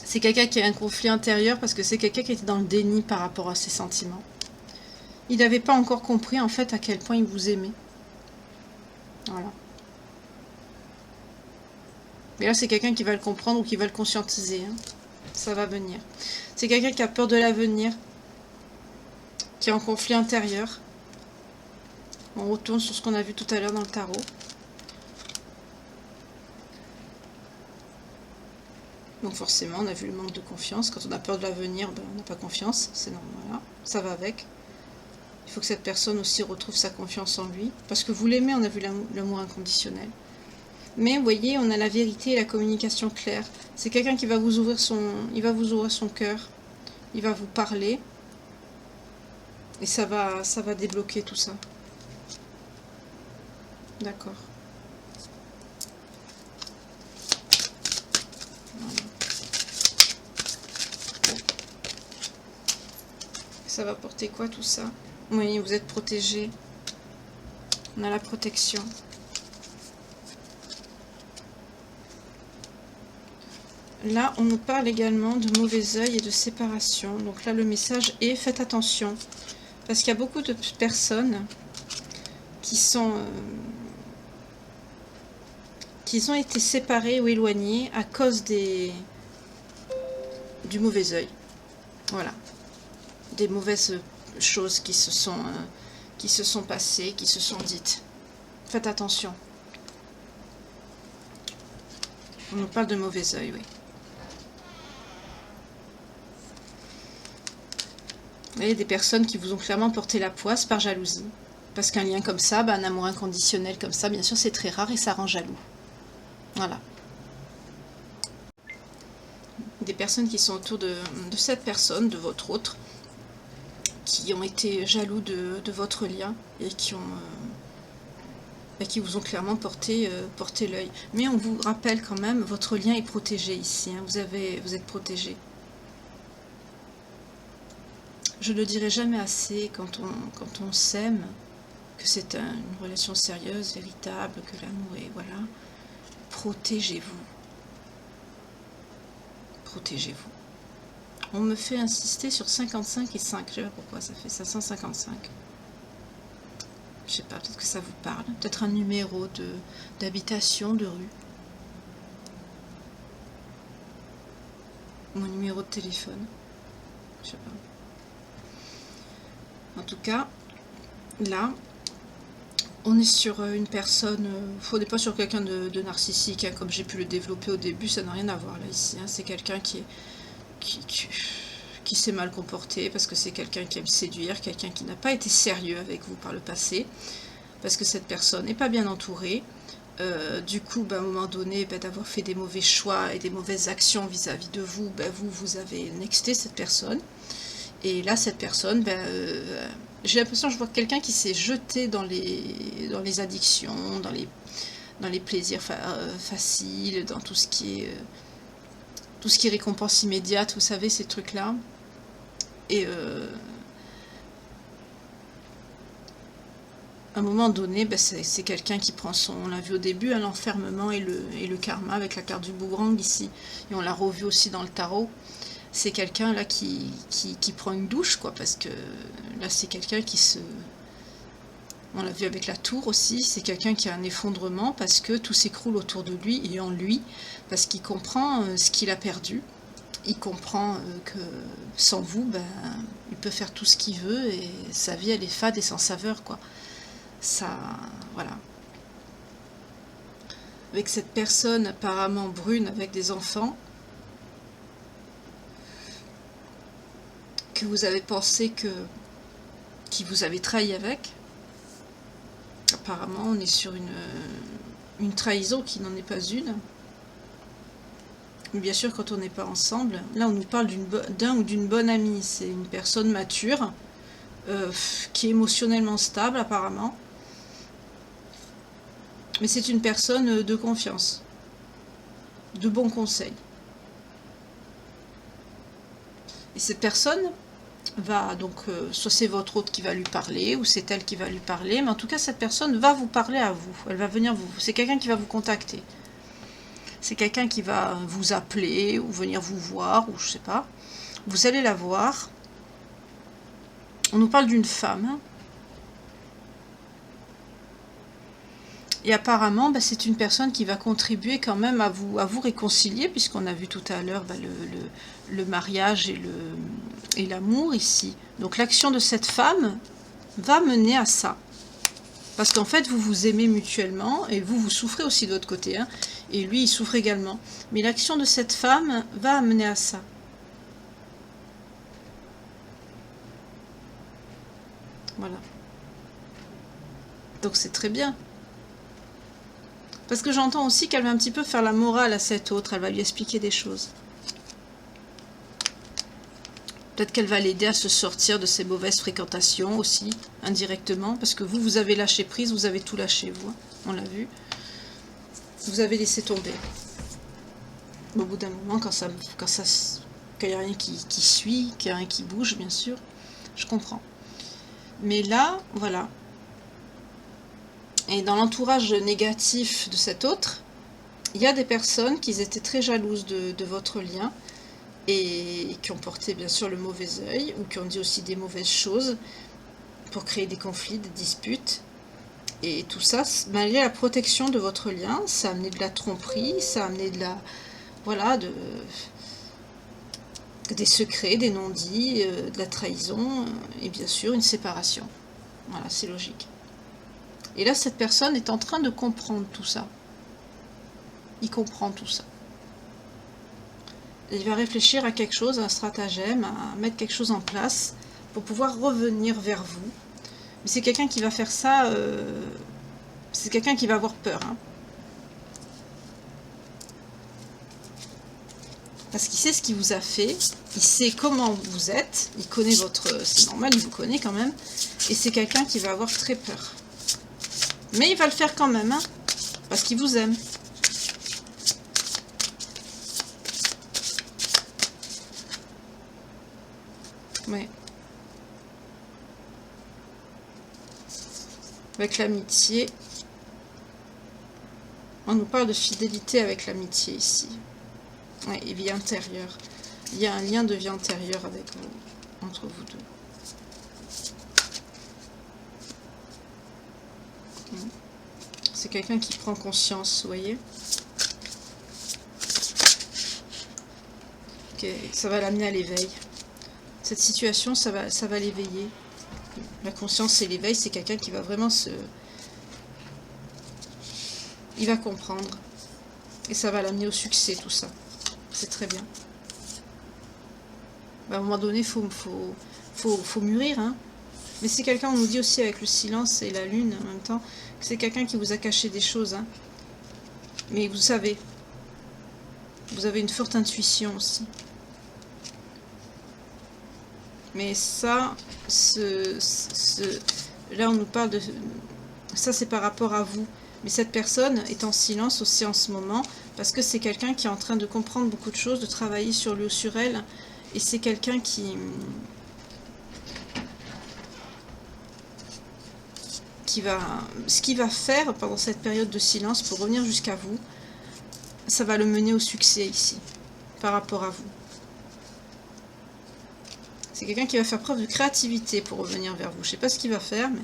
c'est quelqu'un qui a un conflit intérieur parce que c'est quelqu'un qui était dans le déni par rapport à ses sentiments. Il n'avait pas encore compris en fait à quel point il vous aimait. Voilà. Mais là, c'est quelqu'un qui va le comprendre ou qui va le conscientiser. Hein. Ça va venir. C'est quelqu'un qui a peur de l'avenir, qui est en conflit intérieur. On retourne sur ce qu'on a vu tout à l'heure dans le tarot. Donc forcément, on a vu le manque de confiance. Quand on a peur de l'avenir, ben, on n'a pas confiance. C'est normal. Voilà. Ça va avec. Il faut que cette personne aussi retrouve sa confiance en lui. Parce que vous l'aimez, on a vu l'amour inconditionnel. Mais vous voyez, on a la vérité et la communication claire. C'est quelqu'un qui va vous ouvrir son cœur. Il va vous parler. Et ça va débloquer tout ça. D'accord. Voilà. Ça va porter quoi tout ça? Oui, vous êtes protégé. On a la protection. Là, on nous parle également de mauvais œil et de séparation. Donc là, le message est faites attention. Parce qu'il y a beaucoup de personnes qui ont été séparées ou éloignées à cause du mauvais œil. Voilà. Des mauvaises choses qui se sont passées, qui se sont dites. Faites attention. On nous parle de mauvais œil, oui. Vous voyez, des personnes qui vous ont clairement porté la poisse par jalousie. Parce qu'un lien comme ça, un amour inconditionnel comme ça, bien sûr, c'est très rare et ça rend jaloux. Voilà. Des personnes qui sont autour de cette personne, de votre autre, qui ont été jaloux de votre lien et qui vous ont clairement porté l'œil. Mais on vous rappelle quand même, votre lien est protégé ici. Hein, vous êtes protégé. Je ne le dirai jamais assez quand on s'aime, que c'est une relation sérieuse, véritable, que l'amour est... Voilà. Protégez-vous. Protégez-vous. On me fait insister sur 55 et 5. Je sais pas pourquoi ça fait 555. Je sais pas, peut-être que ça vous parle. Peut-être un numéro d'habitation, de rue. Ou un numéro de téléphone. Je sais pas. En tout cas, là, on est sur une personne, on n'est pas sur quelqu'un de narcissique, hein, comme j'ai pu le développer au début, ça n'a rien à voir là ici. Hein, c'est quelqu'un qui s'est mal comporté, parce que c'est quelqu'un qui aime séduire, quelqu'un qui n'a pas été sérieux avec vous par le passé, parce que cette personne n'est pas bien entourée. Du coup, à un moment donné, d'avoir fait des mauvais choix et des mauvaises actions vis-à-vis de vous, vous avez nexté cette personne. Et là, cette personne, j'ai l'impression que je vois quelqu'un qui s'est jeté dans les addictions, dans les plaisirs faciles, dans tout ce qui est récompense immédiate, vous savez, ces trucs-là. Et à un moment donné, c'est quelqu'un qui prend on l'a vu au début, l'enfermement et le karma avec la carte du boomerang ici. Et on l'a revu aussi dans le tarot. c'est quelqu'un là qui prend une douche, quoi, parce que là c'est quelqu'un qui se... On l'a vu avec la tour aussi, c'est quelqu'un qui a un effondrement parce que tout s'écroule autour de lui et en lui, parce qu'il comprend ce qu'il a perdu. Il comprend que sans vous, ben, il peut faire tout ce qu'il veut et sa vie elle est fade et sans saveur, quoi. Ça, voilà. Avec cette personne apparemment brune avec des enfants, que vous avez pensé qui vous avez trahi avec. Apparemment, on est sur une trahison qui n'en est pas une. Mais bien sûr, quand on n'est pas ensemble, là on nous parle d'un ou d'une bonne amie. C'est une personne mature, qui est émotionnellement stable apparemment. Mais c'est une personne de confiance, de bons conseils. Et cette personne va donc, soit c'est votre hôte qui va lui parler, ou c'est elle qui va lui parler, mais en tout cas cette personne va vous parler à vous, elle va venir vous, c'est quelqu'un qui va vous contacter. C'est quelqu'un qui va vous appeler, ou venir vous voir, ou je sais pas. Vous allez la voir. On nous parle d'une femme, hein. Et apparemment, bah, c'est une personne qui va contribuer quand même à vous réconcilier, puisqu'on a vu tout à l'heure bah, le mariage et l'amour ici. Donc l'action de cette femme va mener à ça. Parce qu'en fait, vous vous aimez mutuellement, et vous souffrez aussi de votre côté, hein, et lui, il souffre également. Mais l'action de cette femme va amener à ça. Voilà. Donc c'est très bien. Parce que j'entends aussi qu'elle va un petit peu faire la morale à cette autre, elle va lui expliquer des choses. Peut-être qu'elle va l'aider à se sortir de ses mauvaises fréquentations aussi, indirectement, parce que vous avez lâché prise, vous avez tout lâché, vous, hein, on l'a vu. Vous avez laissé tomber. Au bout d'un moment, quand il n'y a rien qui suit, qu'il n'y a rien qui bouge, bien sûr, je comprends. Mais là, voilà. Et dans l'entourage négatif de cet autre, il y a des personnes qui étaient très jalouses de votre lien et qui ont porté bien sûr le mauvais œil ou qui ont dit aussi des mauvaises choses pour créer des conflits, des disputes. Et tout ça, malgré la protection de votre lien, ça a amené de la tromperie, ça a amené de la... Voilà, des secrets, des non-dits, de la trahison et bien sûr une séparation. Voilà, c'est logique. Et là, cette personne est en train de comprendre tout ça. Il comprend tout ça. Et il va réfléchir à quelque chose, à un stratagème, à mettre quelque chose en place pour pouvoir revenir vers vous. Mais c'est quelqu'un qui va faire ça, c'est quelqu'un qui va avoir peur. Hein. Parce qu'il sait ce qu'il vous a fait, il sait comment vous êtes, il connaît votre... C'est normal, il vous connaît quand même. Et c'est quelqu'un qui va avoir très peur. Mais il va le faire quand même, hein, parce qu'il vous aime. Oui. Avec l'amitié. On nous parle de fidélité avec l'amitié ici. Oui, et vie intérieure. Il y a un lien de vie antérieure avec vous, entre vous deux. C'est quelqu'un qui prend conscience, vous voyez. Okay, ça va l'amener à l'éveil. Cette situation, ça va l'éveiller. La conscience et l'éveil, c'est quelqu'un qui va vraiment il va comprendre. Et ça va l'amener au succès, tout ça. C'est très bien. À un moment donné, il faut mûrir, hein. Mais c'est quelqu'un, on nous dit aussi avec le silence et la lune en même temps, que c'est quelqu'un qui vous a caché des choses. Hein. Mais vous savez, vous avez une forte intuition aussi. Mais ça, là on nous parle de... Ça c'est par rapport à vous. Mais cette personne est en silence aussi en ce moment, parce que c'est quelqu'un qui est en train de comprendre beaucoup de choses, de travailler sur lui ou sur elle. Et c'est quelqu'un qui va... Ce qu'il va faire pendant cette période de silence pour revenir jusqu'à vous, ça va le mener au succès ici, par rapport à vous. C'est quelqu'un qui va faire preuve de créativité pour revenir vers vous. Je sais pas ce qu'il va faire, mais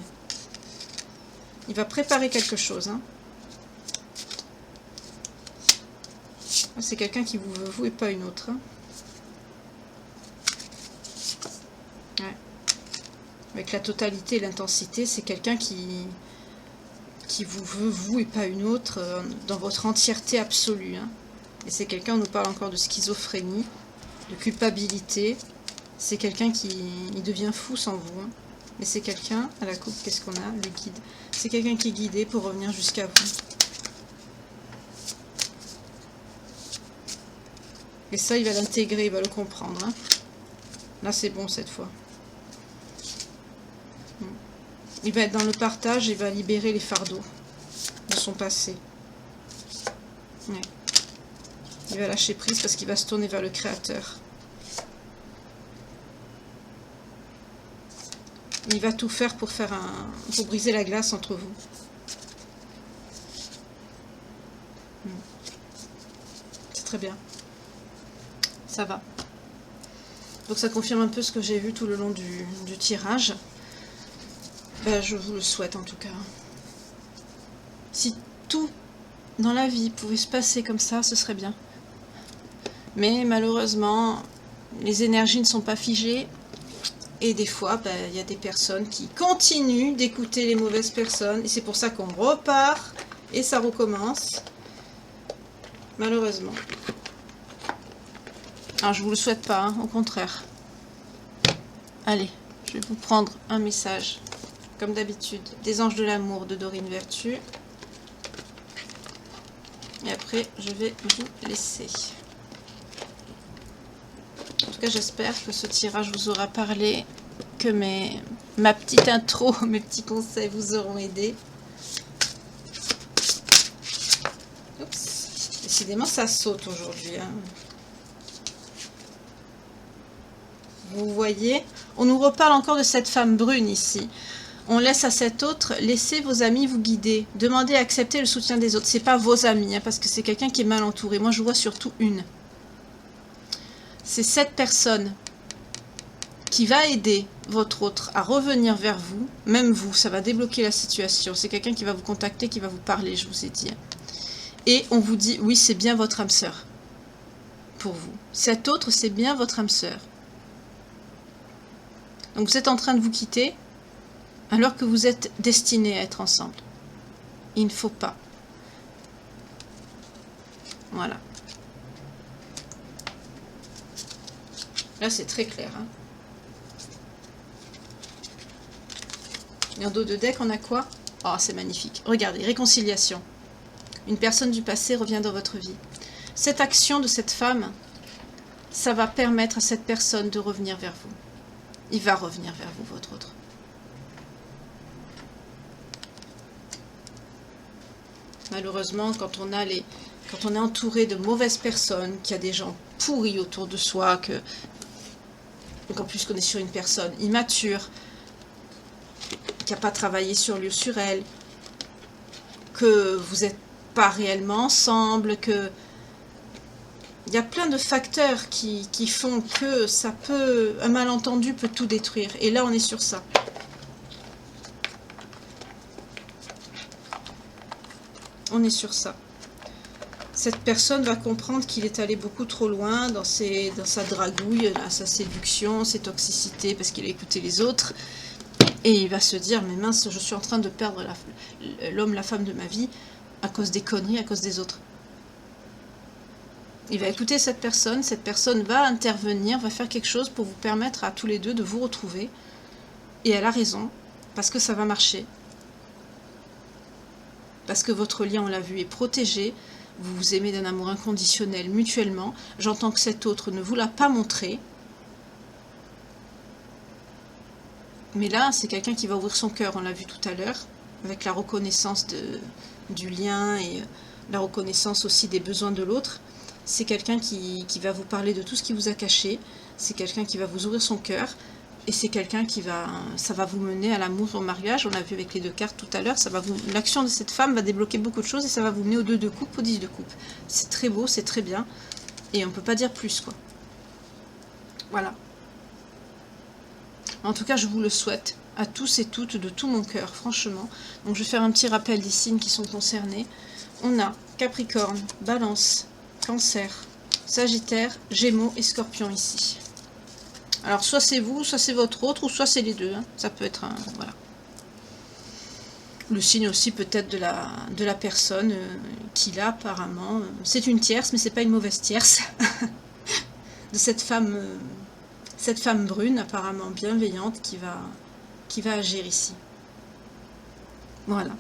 il va préparer quelque chose. Hein. C'est quelqu'un qui vous veut, vous, et pas une autre. Hein. Ouais. Avec la totalité et l'intensité, c'est quelqu'un qui vous veut, vous, et pas une autre, dans votre entièreté absolue. Hein. Et c'est quelqu'un, on nous parle encore de schizophrénie, de culpabilité. C'est quelqu'un qui il devient fou sans vous. Hein. Mais c'est quelqu'un, à la coupe, qu'est-ce qu'on a? Le guide. C'est quelqu'un qui est guidé pour revenir jusqu'à vous. Et ça, il va l'intégrer, il va le comprendre. Hein. Là, c'est bon cette fois. Il va être dans le partage, il va libérer les fardeaux de son passé. Ouais. Il va lâcher prise parce qu'il va se tourner vers le Créateur. Il va tout faire pour pour briser la glace entre vous. C'est très bien. Ça va. Donc ça confirme un peu ce que j'ai vu tout le long du tirage. Ben, je vous le souhaite en tout cas. Si tout dans la vie pouvait se passer comme ça, ce serait bien. Mais malheureusement, les énergies ne sont pas figées. Et des fois, ben, y a des personnes qui continuent d'écouter les mauvaises personnes. Et c'est pour ça qu'on repart et ça recommence. Malheureusement. Alors, je vous le souhaite pas, hein, au contraire. Allez, je vais vous prendre un message. Comme d'habitude, des anges de l'amour de Dorine Vertu. Et après, je vais vous laisser. En tout cas, j'espère que ce tirage vous aura parlé, que ma petite intro, mes petits conseils vous auront aidé. Oups. Décidément, ça saute aujourd'hui. Hein. Vous voyez, on nous reparle encore de cette femme brune ici. On laisse à cet autre, laissez vos amis vous guider. Demandez à accepter le soutien des autres. C'est pas vos amis, hein, parce que c'est quelqu'un qui est mal entouré. Moi, je vois surtout une. C'est cette personne qui va aider votre autre à revenir vers vous. Même vous, ça va débloquer la situation. C'est quelqu'un qui va vous contacter, qui va vous parler, je vous ai dit. Et on vous dit, oui, c'est bien votre âme sœur. Pour vous. Cet autre, c'est bien votre âme sœur. Donc vous êtes en train de vous quitter, alors que vous êtes destinés à être ensemble. Il ne faut pas. Voilà. Là, c'est très clair. Hein. Et en dos de deck, on a quoi? Oh, c'est magnifique. Regardez, réconciliation. Une personne du passé revient dans votre vie. Cette action de cette femme, ça va permettre à cette personne de revenir vers vous. Il va revenir vers vous, votre autre. Malheureusement, quand on est entouré de mauvaises personnes, qu'il y a des gens pourris autour de soi, qu'en plus qu'on est sur une personne immature, qui n'a pas travaillé sur lui ou sur elle, que vous n'êtes pas réellement ensemble, que il y a plein de facteurs qui font que un malentendu peut tout détruire. Et là, on est sur ça. On est sur ça. Cette personne va comprendre qu'il est allé beaucoup trop loin dans sa dragouille, dans sa séduction, ses toxicités, parce qu'il a écouté les autres. Et il va se dire, mais mince, je suis en train de perdre l'homme, la femme de ma vie, à cause des conneries, à cause des autres. Il va écouter cette personne va intervenir, va faire quelque chose pour vous permettre à tous les deux de vous retrouver. Et elle a raison, parce que ça va marcher. Parce que votre lien, on l'a vu, est protégé. Vous vous aimez d'un amour inconditionnel mutuellement. J'entends que cet autre ne vous l'a pas montré. Mais là, c'est quelqu'un qui va ouvrir son cœur, on l'a vu tout à l'heure, avec la reconnaissance du lien et la reconnaissance aussi des besoins de l'autre. C'est quelqu'un qui va vous parler de tout ce qui vous a caché. C'est quelqu'un qui va vous ouvrir son cœur. Et c'est quelqu'un ça va vous mener à l'amour, au mariage. On l'a vu avec les deux cartes tout à l'heure. L'action de cette femme va débloquer beaucoup de choses et ça va vous mener au 2 de coupe, au 10 de coupe. C'est très beau, c'est très bien. Et on ne peut pas dire plus, quoi. Voilà. En tout cas, je vous le souhaite à tous et toutes de tout mon cœur, franchement. Donc je vais faire un petit rappel des signes qui sont concernés. On a Capricorne, Balance, Cancer, Sagittaire, Gémeaux et Scorpion ici. Alors soit c'est vous, soit c'est votre autre, ou soit c'est les deux. Hein. Ça peut être un... Voilà. Le signe aussi peut-être de la personne qu'il a apparemment. C'est une tierce, mais c'est pas une mauvaise tierce. De cette femme brune apparemment bienveillante qui va agir ici. Voilà.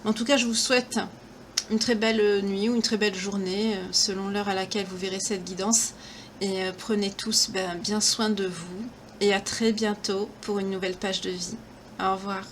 En tout cas, je vous souhaite une très belle nuit ou une très belle journée selon l'heure à laquelle vous verrez cette guidance. Et prenez tous bien soin de vous. Et à très bientôt pour une nouvelle page de vie. Au revoir.